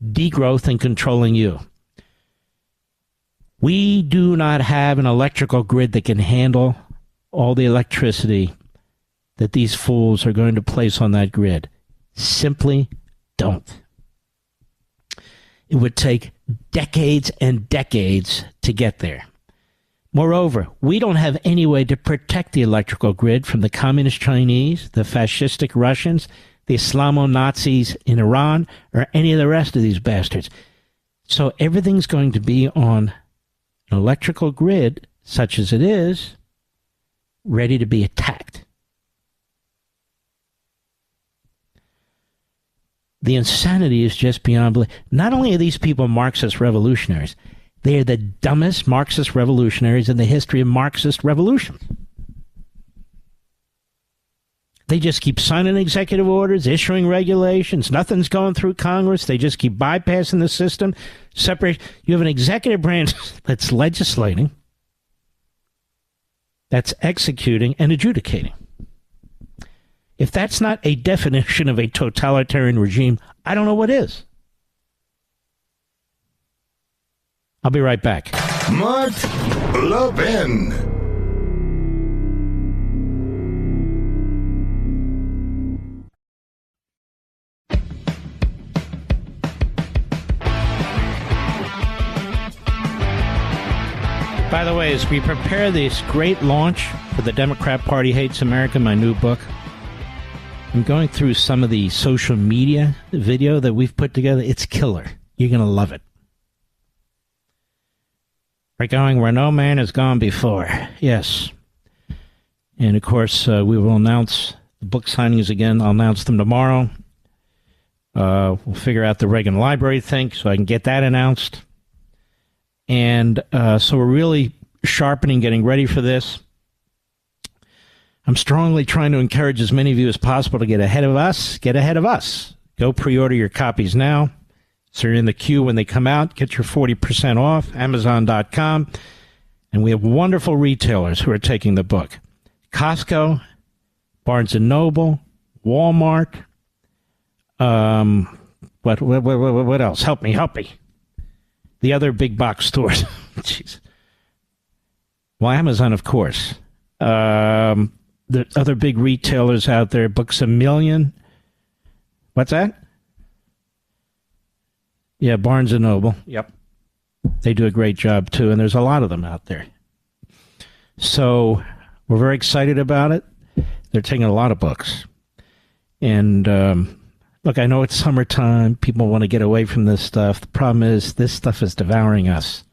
degrowth and controlling you. We do not have an electrical grid that can handle all the electricity that these fools are going to place on that grid. Simply don't. It would take decades and decades to get there. Moreover, we don't have any way to protect the electrical grid from the communist Chinese, the fascistic Russians, the Islamo-Nazis in Iran, or any of the rest of these bastards. So everything's going to be on an electrical grid, such as it is, ready to be attacked. The insanity is just beyond belief. Not only are these people Marxist revolutionaries, they are the dumbest Marxist revolutionaries in the history of Marxist revolutions. They just keep signing executive orders, issuing regulations. Nothing's going through Congress. They just keep bypassing the system. Separate. You have an executive branch that's legislating, that's executing and adjudicating. If that's not a definition of a totalitarian regime, I don't know what is. I'll be right back. Mark Levin. By the way, as we prepare this great launch for The Democrat Party Hates America, my new book, I'm going through some of the social media video that we've put together. It's killer. You're going to love it. We're going where no man has gone before. Yes. And, of course, we will announce the book signings again. I'll announce them tomorrow. We'll figure out the Reagan Library thing so I can get that announced. And so we're really sharpening, getting ready for this. I'm strongly trying to encourage as many of you as possible to get ahead of us. Get ahead of us. Go pre-order your copies now. So you're in the queue when they come out. Get your 40% off. Amazon.com. And we have wonderful retailers who are taking the book. Costco, Barnes & Noble, Walmart. What else? Help me. The other big box stores. Jeez. Well, Amazon, of course. the other big retailers out there, Books A Million. What's that? Yeah, Barnes & Noble. Yep. They do a great job, too, and there's a lot of them out there. So we're very excited about it. They're taking a lot of books. And, look, I know it's summertime. People want to get away from this stuff. The problem is this stuff is devouring us.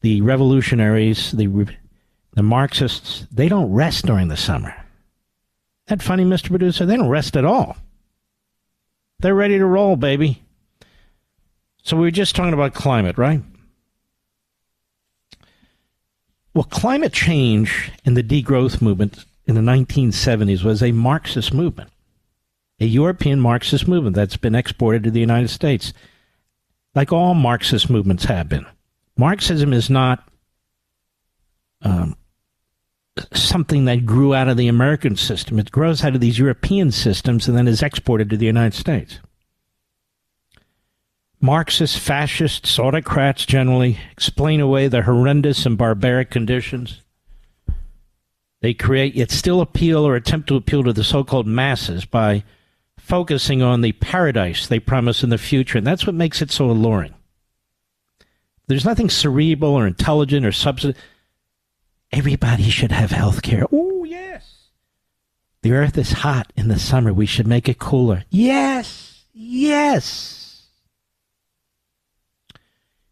The revolutionaries, the Marxists, they don't rest during the summer. That funny, Mr. Producer? They don't rest at all. They're ready to roll, baby. So we were just talking about climate, right? Well, climate change and the degrowth movement in the 1970s was a Marxist movement, a European Marxist movement that's been exported to the United States, like all Marxist movements have been. Marxism is not something that grew out of the American system. It grows out of these European systems and then is exported to the United States. Marxists, fascists, autocrats generally explain away the horrendous and barbaric conditions they create, yet still appeal or attempt to appeal to the so-called masses by focusing on the paradise they promise in the future. And that's what makes it so alluring. There's nothing cerebral or intelligent or substantive. Everybody should have health care. Oh, yes. The earth is hot in the summer. We should make it cooler. Yes. Yes.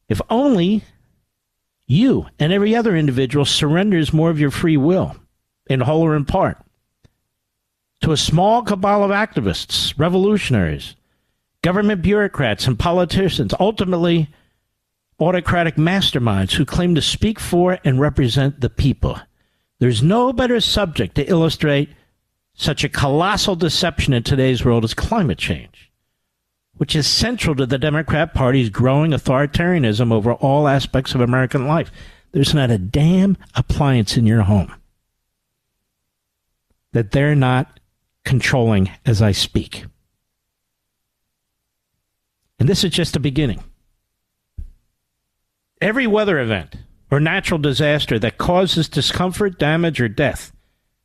If only you and every other individual surrenders more of your free will, in whole or in part, to a small cabal of activists, revolutionaries, government bureaucrats, and politicians, ultimately autocratic masterminds who claim to speak for and represent the people. There's no better subject to illustrate such a colossal deception in today's world as climate change, which is central to the Democrat Party's growing authoritarianism over all aspects of American life. There's not a damn appliance in your home that they're not controlling as I speak. And this is just the beginning. Every weather event or natural disaster that causes discomfort, damage, or death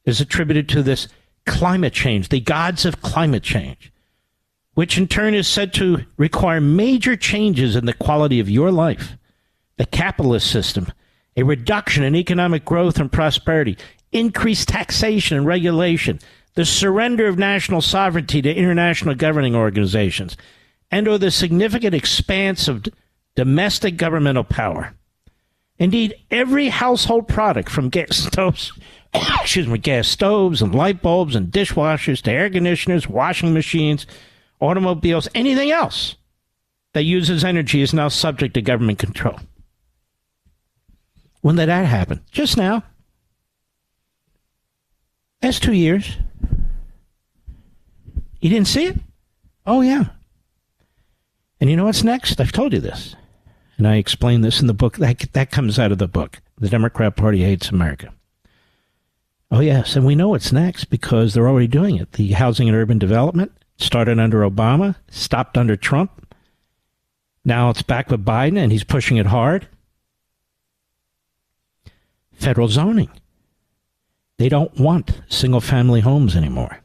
is attributed to this climate change, the gods of climate change, which in turn is said to require major changes in the quality of your life, the capitalist system, a reduction in economic growth and prosperity, increased taxation and regulation, the surrender of national sovereignty to international governing organizations, and or the significant expanse of domestic governmental power. Indeed, every household product from gas stoves, gas stoves and light bulbs and dishwashers to air conditioners, washing machines, automobiles, anything else that uses energy is now subject to government control. When did that happen? Just now. That's 2 years. You didn't see it? Oh, yeah. And you know what's next? I've told you this. And I explain this in the book. That comes out of the book. The Democrat Party Hates America. Oh, yes. And we know what's next because they're already doing it. The housing and urban development started under Obama, stopped under Trump. Now it's back with Biden, and he's pushing it hard. Federal zoning. They don't want single-family homes anymore.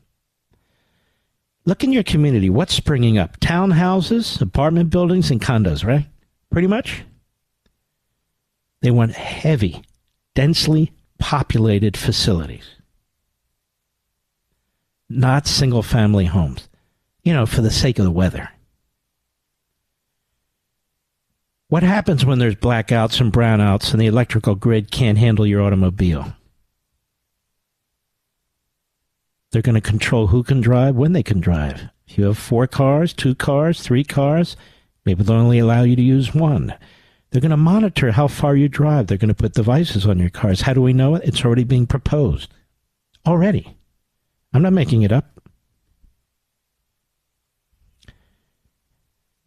Look in your community. What's springing up? Townhouses, apartment buildings, and condos, right? Pretty much. They want heavy, densely populated facilities. Not single-family homes. You know, for the sake of the weather. What happens when there's blackouts and brownouts and the electrical grid can't handle your automobile? They're going to control who can drive, when they can drive. If you have 4 cars, 2 cars, 3 cars, maybe they'll only allow you to use 1. They're going to monitor how far you drive. They're going to put devices on your cars. How do we know it? It's already being proposed. Already. I'm not making it up.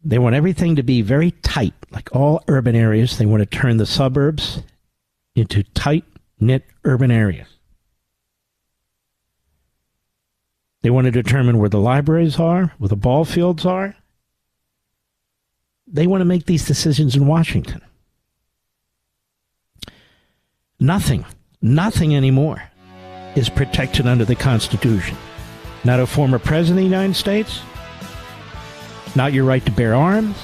They want everything to be very tight, like all urban areas. They want to turn the suburbs into tight-knit urban areas. They want to determine where the libraries are, where the ball fields are. They want to make these decisions in Washington. Nothing anymore is protected under the Constitution. Not a former president of the United States, not your right to bear arms,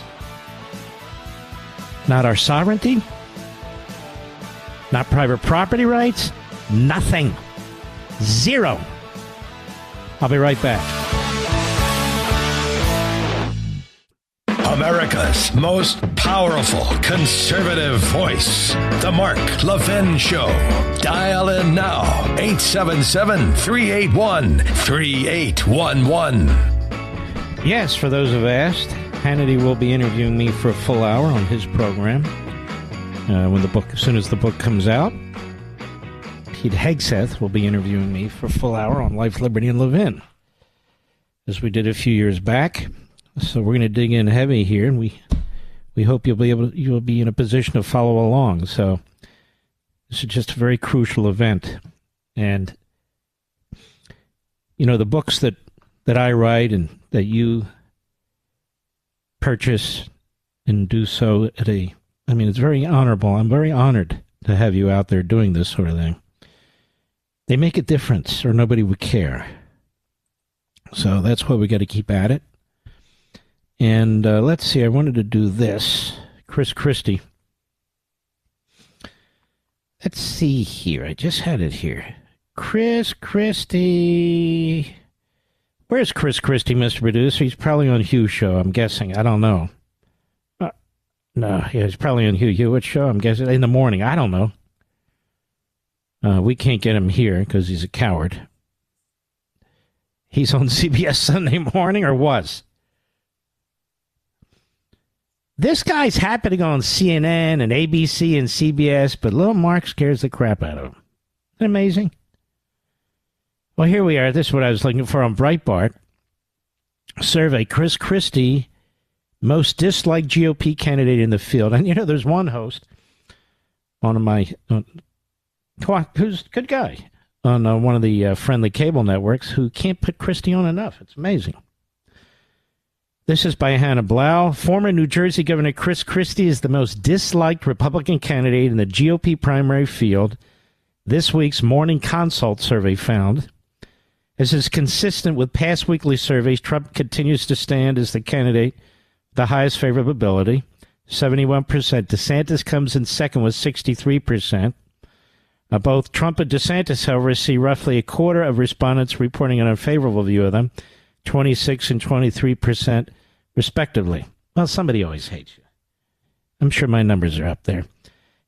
not our sovereignty, not private property rights, nothing. Zero. I'll be right back. America's most powerful conservative voice. The Mark Levin Show. Dial in now. 877-381-3811. Yes, for those who've asked, Hannity will be interviewing me for a full hour on his program as soon as the book comes out. Pete Hegseth will be interviewing me for a full hour on Life, Liberty, and Levin, as we did a few years back. So we're going to dig in heavy here, and we hope you'll be in a position to follow along. So this is just a very crucial event, and the books that I write and that you purchase and do so it's very honorable. I'm very honored to have you out there doing this sort of thing. They make a difference, or nobody would care. So that's why we got to keep at it. And let's see, I wanted to do this. Chris Christie. Let's see here. I just had it here. Chris Christie. Where's Chris Christie, Mr. Producer? He's probably on Hugh's show, I'm guessing. I don't know. He's probably on Hugh Hewitt's show, I'm guessing. In the morning. I don't know. We can't get him here because he's a coward. He's on CBS Sunday Morning, or was. This guy's happening on CNN and ABC and CBS, but little Mark scares the crap out of him. Isn't that amazing? Well, here we are. This is what I was looking for on Breitbart. Survey, Chris Christie, most disliked GOP candidate in the field. And, there's one host on who's a good guy on one of the friendly cable networks who can't put Christie on enough. It's amazing. This is by Hannah Blau. Former New Jersey Governor Chris Christie is the most disliked Republican candidate in the GOP primary field, this week's Morning Consult survey found. As is consistent with past weekly surveys, Trump continues to stand as the candidate with the highest favorability, 71%. DeSantis comes in second with 63%. Both Trump and DeSantis, however, see roughly a quarter of respondents reporting an unfavorable view of them, 26 and 23%, respectively. Well, somebody always hates you. I'm sure my numbers are up there.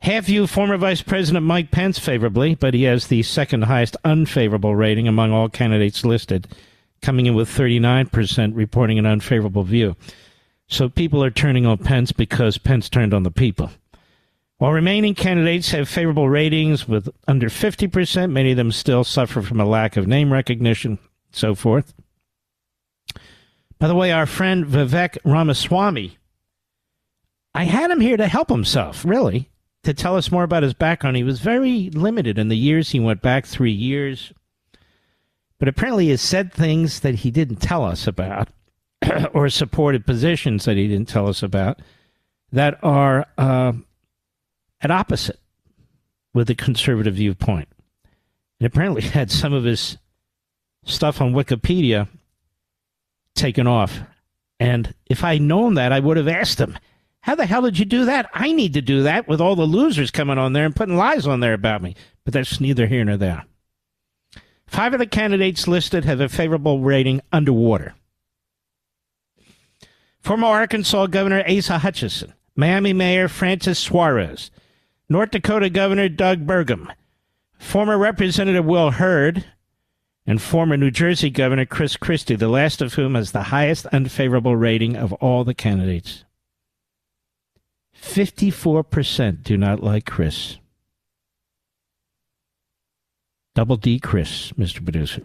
Half view former Vice President Mike Pence favorably, but he has the second highest unfavorable rating among all candidates listed, coming in with 39% reporting an unfavorable view. So people are turning on Pence because Pence turned on the people. While remaining candidates have favorable ratings with under 50%, many of them still suffer from a lack of name recognition, so forth. By the way, our friend Vivek Ramaswamy, I had him here to help himself, really, to tell us more about his background. He was very limited in the years. He went back 3 years. But apparently he has said things that he didn't tell us about, or supported positions that he didn't tell us about, that are at opposite with the conservative viewpoint. And apparently had some of his stuff on Wikipedia taken off. And if I'd known that, I would have asked him, how the hell did you do that? I need to do that with all the losers coming on there and putting lies on there about me. But that's neither here nor there. 5 of the candidates listed have a favorable rating underwater. Former Arkansas Governor Asa Hutchinson, Miami Mayor Francis Suarez, North Dakota Governor Doug Burgum, former Representative Will Hurd, and former New Jersey Governor Chris Christie, the last of whom has the highest unfavorable rating of all the candidates. 54% do not like Chris. Double D Chris, Mr. Producer.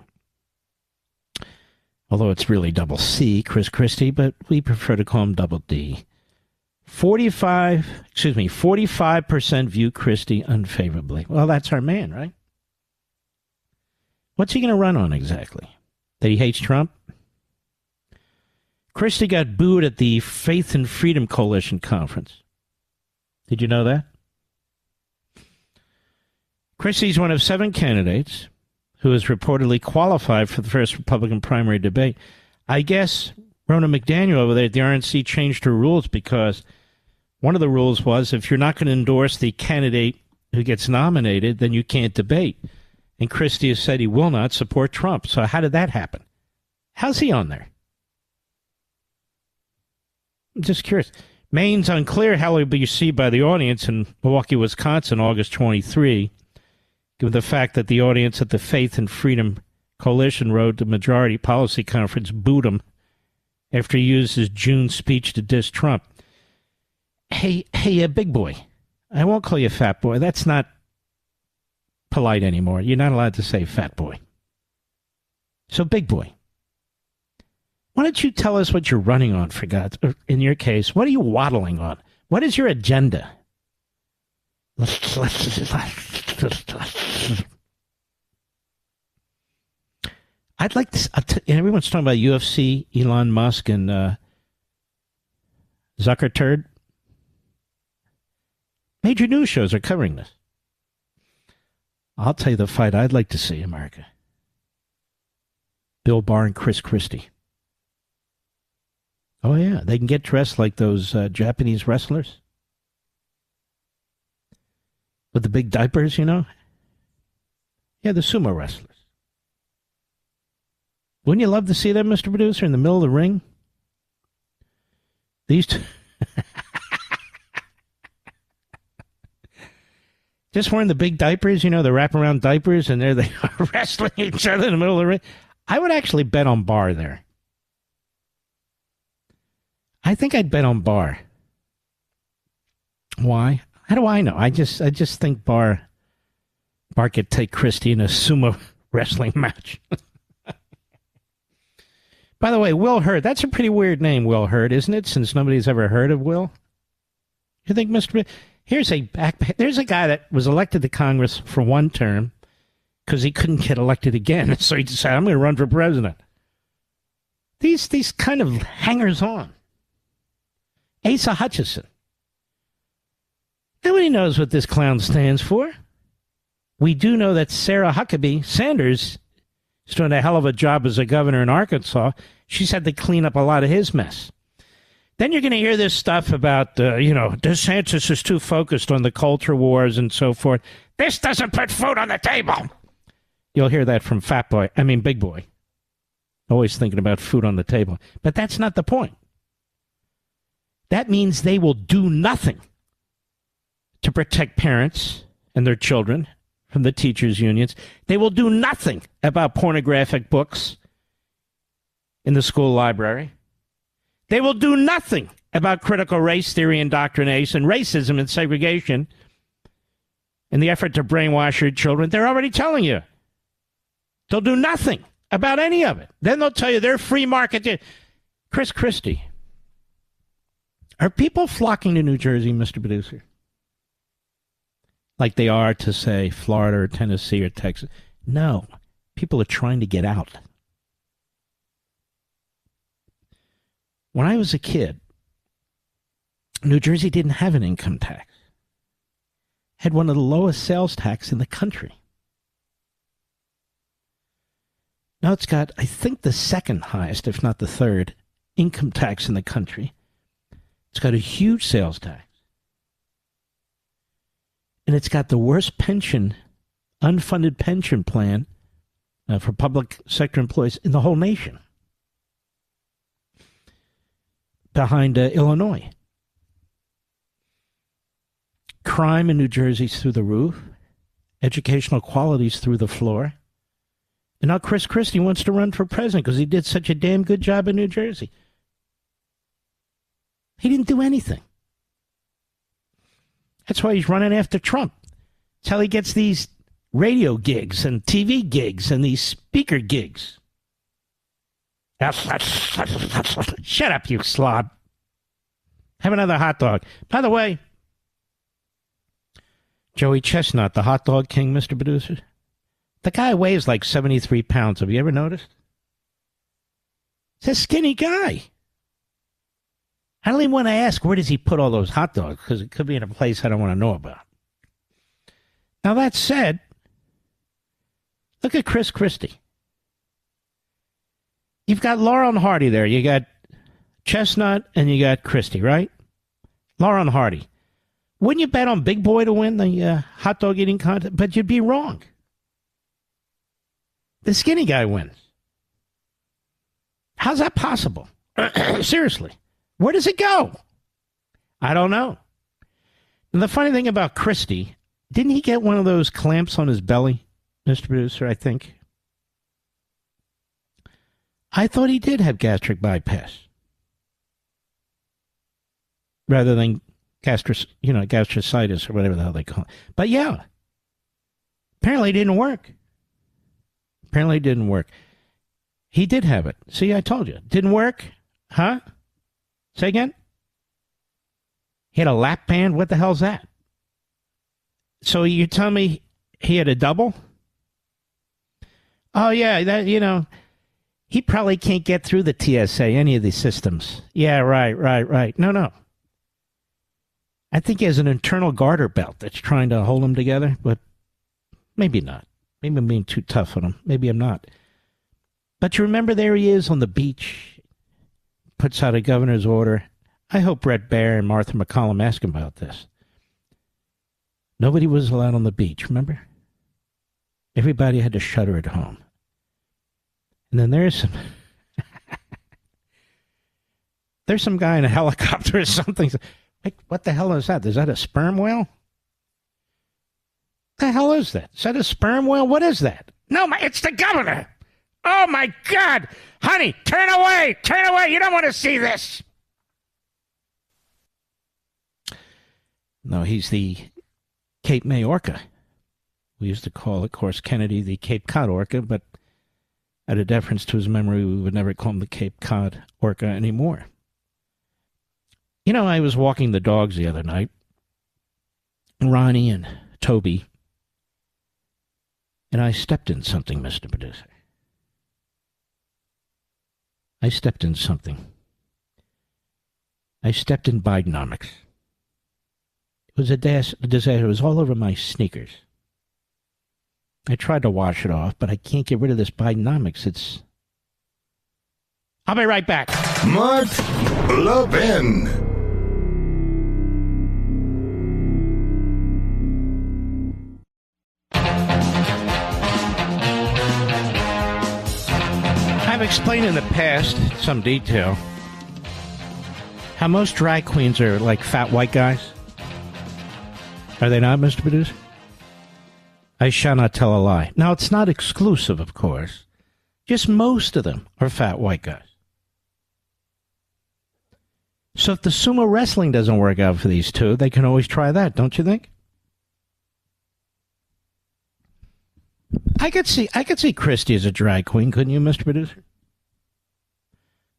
Although it's really double C, Chris Christie, but we prefer to call him double D. 45% view Christie unfavorably. Well, that's our man, right? What's he going to run on exactly? That he hates Trump? Christie got booed at the Faith and Freedom Coalition conference. Did you know that? Christie's one of 7 candidates who is reportedly qualified for the first Republican primary debate. I guess Ronna McDaniel over there at the RNC changed her rules because one of the rules was if you're not going to endorse the candidate who gets nominated, then you can't debate. And Christie has said he will not support Trump. So how did that happen? How's he on there? I'm just curious. Maine's unclear how he'll be received by the audience in Milwaukee, Wisconsin, August 23, given the fact that the audience at the Faith and Freedom Coalition Road to Majority Policy Conference booed him after he used his June speech to diss Trump. Hey, big boy. I won't call you fat boy. That's not polite anymore. You're not allowed to say fat boy. So, big boy, why don't you tell us what you're running on, for God's, in your case, what are you waddling on? What is your agenda? I'd like to, everyone's talking about UFC, Elon Musk, and Zuckerturd. Major news shows are covering this. I'll tell you the fight I'd like to see, America. Bill Barr and Chris Christie. Oh, yeah. They can get dressed like those Japanese wrestlers. With the big diapers, you know? Yeah, the sumo wrestlers. Wouldn't you love to see them, Mr. Producer, in the middle of the ring? These two... Just wearing the big diapers, you know, the wraparound diapers, and there they are wrestling each other in the middle of the ring. I would actually bet on Barr there. I think I'd bet on Barr. Why? How do I know? I just think Barr could take Christie in a sumo wrestling match. By the way, Will Hurd, that's a pretty weird name, Will Hurd, isn't it? Since nobody's ever heard of Will. You think, Mr. There's a guy that was elected to Congress for one term because he couldn't get elected again. So he decided, I'm going to run for president. These kind of hangers-on. Asa Hutchinson. Nobody knows what this clown stands for. We do know that Sarah Huckabee Sanders is doing a hell of a job as a governor in Arkansas. She's had to clean up a lot of his mess. Then you're going to hear this stuff about, DeSantis is too focused on the culture wars and so forth. This doesn't put food on the table. You'll hear that from Big Boy. Always thinking about food on the table. But that's not the point. That means they will do nothing to protect parents and their children from the teachers' unions. They will do nothing about pornographic books in the school library. They will do nothing about critical race theory indoctrination, racism and segregation in the effort to brainwash your children. They're already telling you. They'll do nothing about any of it. Then they'll tell you they're free market. Chris Christie. Are people flocking to New Jersey, Mr. Producer? Like they are to, say, Florida or Tennessee or Texas? No. People are trying to get out. When I was a kid, New Jersey didn't have an income tax. Had one of the lowest sales tax in the country. Now it's got, I think, the second highest, if not the third, income tax in the country. It's got a huge sales tax. And it's got the worst unfunded pension plan for public sector employees in the whole nation. Behind Illinois. Crime in New Jersey's through the roof. Educational quality's through the floor. And now Chris Christie wants to run for president because he did such a damn good job in New Jersey. He didn't do anything. That's why he's running after Trump. That's how he gets these radio gigs and TV gigs and these speaker gigs. Shut up, you slob. Have another hot dog. By the way, Joey Chestnut, the hot dog king, Mr. Producer, the guy weighs like 73 pounds. Have you ever noticed? He's a skinny guy. I don't even want to ask, where does he put all those hot dogs? Because it could be in a place I don't want to know about. Now, that said, Look at Chris Christie. You've got Laurel and Hardy there. You got Chestnut and you got Christie, right? Laurel and Hardy. Wouldn't you bet on Big Boy to win the hot dog eating contest? But you'd be wrong. The skinny guy wins. How's that possible? Seriously. Where does it go? I don't know. And the funny thing about Christie, didn't he get one of those clamps on his belly, Mr. Producer, I think? I thought he did have gastric bypass. Rather than gastricitis or whatever the hell they call it. But yeah, apparently it didn't work. Apparently it didn't work. He did have it. See, I told you. Didn't work? Huh? Say again? He had a lap band? What the hell's that? So you tell me he had a double? Oh, yeah, that, he probably can't get through the TSA, any of these systems. Yeah, right. No. I think he has an internal garter belt that's trying to hold him together, but maybe not. Maybe I'm being too tough on him. Maybe I'm not. But you remember there he is on the beach, puts out a governor's order. I hope Brett Baer and Martha McCollum ask him about this. Nobody was allowed on the beach, remember? Everybody had to shutter at home. And then there's some guy in a helicopter or something. Like, what the hell is that? Is that a sperm whale? What the hell is that? Is that a sperm whale? What is that? No, it's the governor. Oh, my God. Honey, turn away. Turn away. You don't want to see this. No, he's the Cape May orca. We used to call, of course, Kennedy the Cape Cod orca, but out of deference to his memory, we would never call him the Cape Cod orca anymore. I was walking the dogs the other night, Ronnie and Toby, and I stepped in something, Mr. Producer. I stepped in something. I stepped in Bidenomics. It was a disaster. It was all over my sneakers. I tried to wash it off, but I can't get rid of this Bidenomics. I'll be right back. Mark Levin. I've explained in the past, some detail, how most drag queens are like fat white guys. Are they not, Mr. Producer? I shall not tell a lie. Now, it's not exclusive, of course. Just most of them are fat white guys. So if the sumo wrestling doesn't work out for these two, they can always try that, don't you think? I could see Christie as a drag queen, couldn't you, Mr. Producer?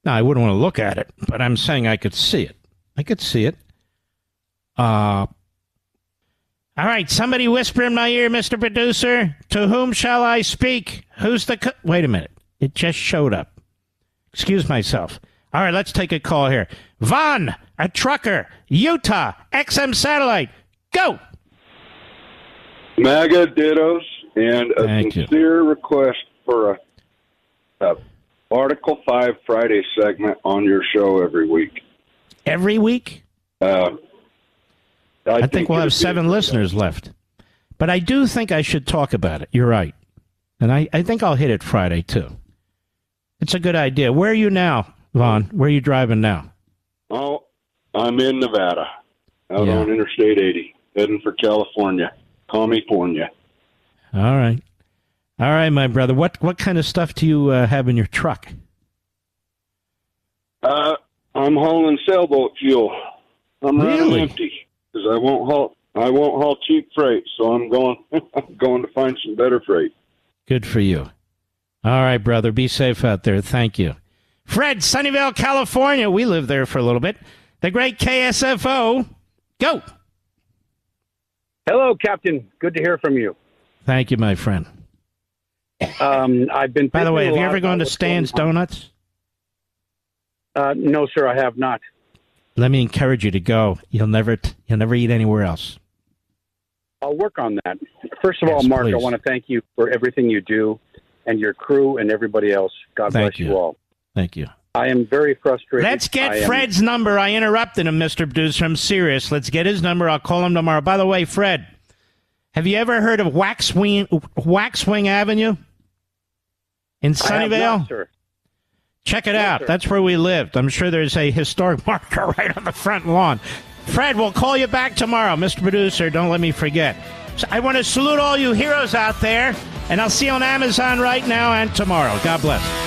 Now, I wouldn't want to look at it, but I'm saying I could see it. I could see it. All right, somebody whisper in my ear, Mr. Producer. To whom shall I speak? Who's the... Wait a minute. It just showed up. Excuse myself. All right, let's take a call here. Vaughn, a trucker, Utah, XM Satellite. Go! MAGA dittos and a sincere request for a Article 5 Friday segment on your show every week. Every week? I think we'll have 7 listeners left. But I do think I should talk about it. You're right. And I think I'll hit it Friday, too. It's a good idea. Where are you now, Vaughn? Where are you driving now? Oh, I'm in Nevada, out on Interstate 80, heading for California. California. All right. All right, my brother. What kind of stuff do you have in your truck? I'm hauling sailboat fuel. I'm running empty because I won't haul cheap freight. So I'm going to find some better freight. Good for you. All right, brother. Be safe out there. Thank you. Fred, Sunnyvale, California. We lived there for a little bit. The great KSFO. Go. Hello, Captain. Good to hear from you. Thank you, my friend. I've been. By the way, have you ever gone to Stan's Donuts? No, sir, I have not. Let me encourage you to go. You'll never eat anywhere else. I'll work on that. First of all, Mark, please. I want to thank you for everything you do and your crew and everybody else. God bless you all. Thank you. I am very frustrated. Let's get Fred's number. I interrupted him, Mr. Producer. I'm serious. Let's get his number. I'll call him tomorrow. By the way, Fred, have you ever heard of Waxwing Avenue in Sunnyvale? I have not, sir. Check it out. Sir. That's where we lived. I'm sure there's a historic marker right on the front lawn. Fred, we'll call you back tomorrow. Mr. Producer, don't let me forget. So I want to salute all you heroes out there, and I'll see you on Amazon right now and tomorrow. God bless.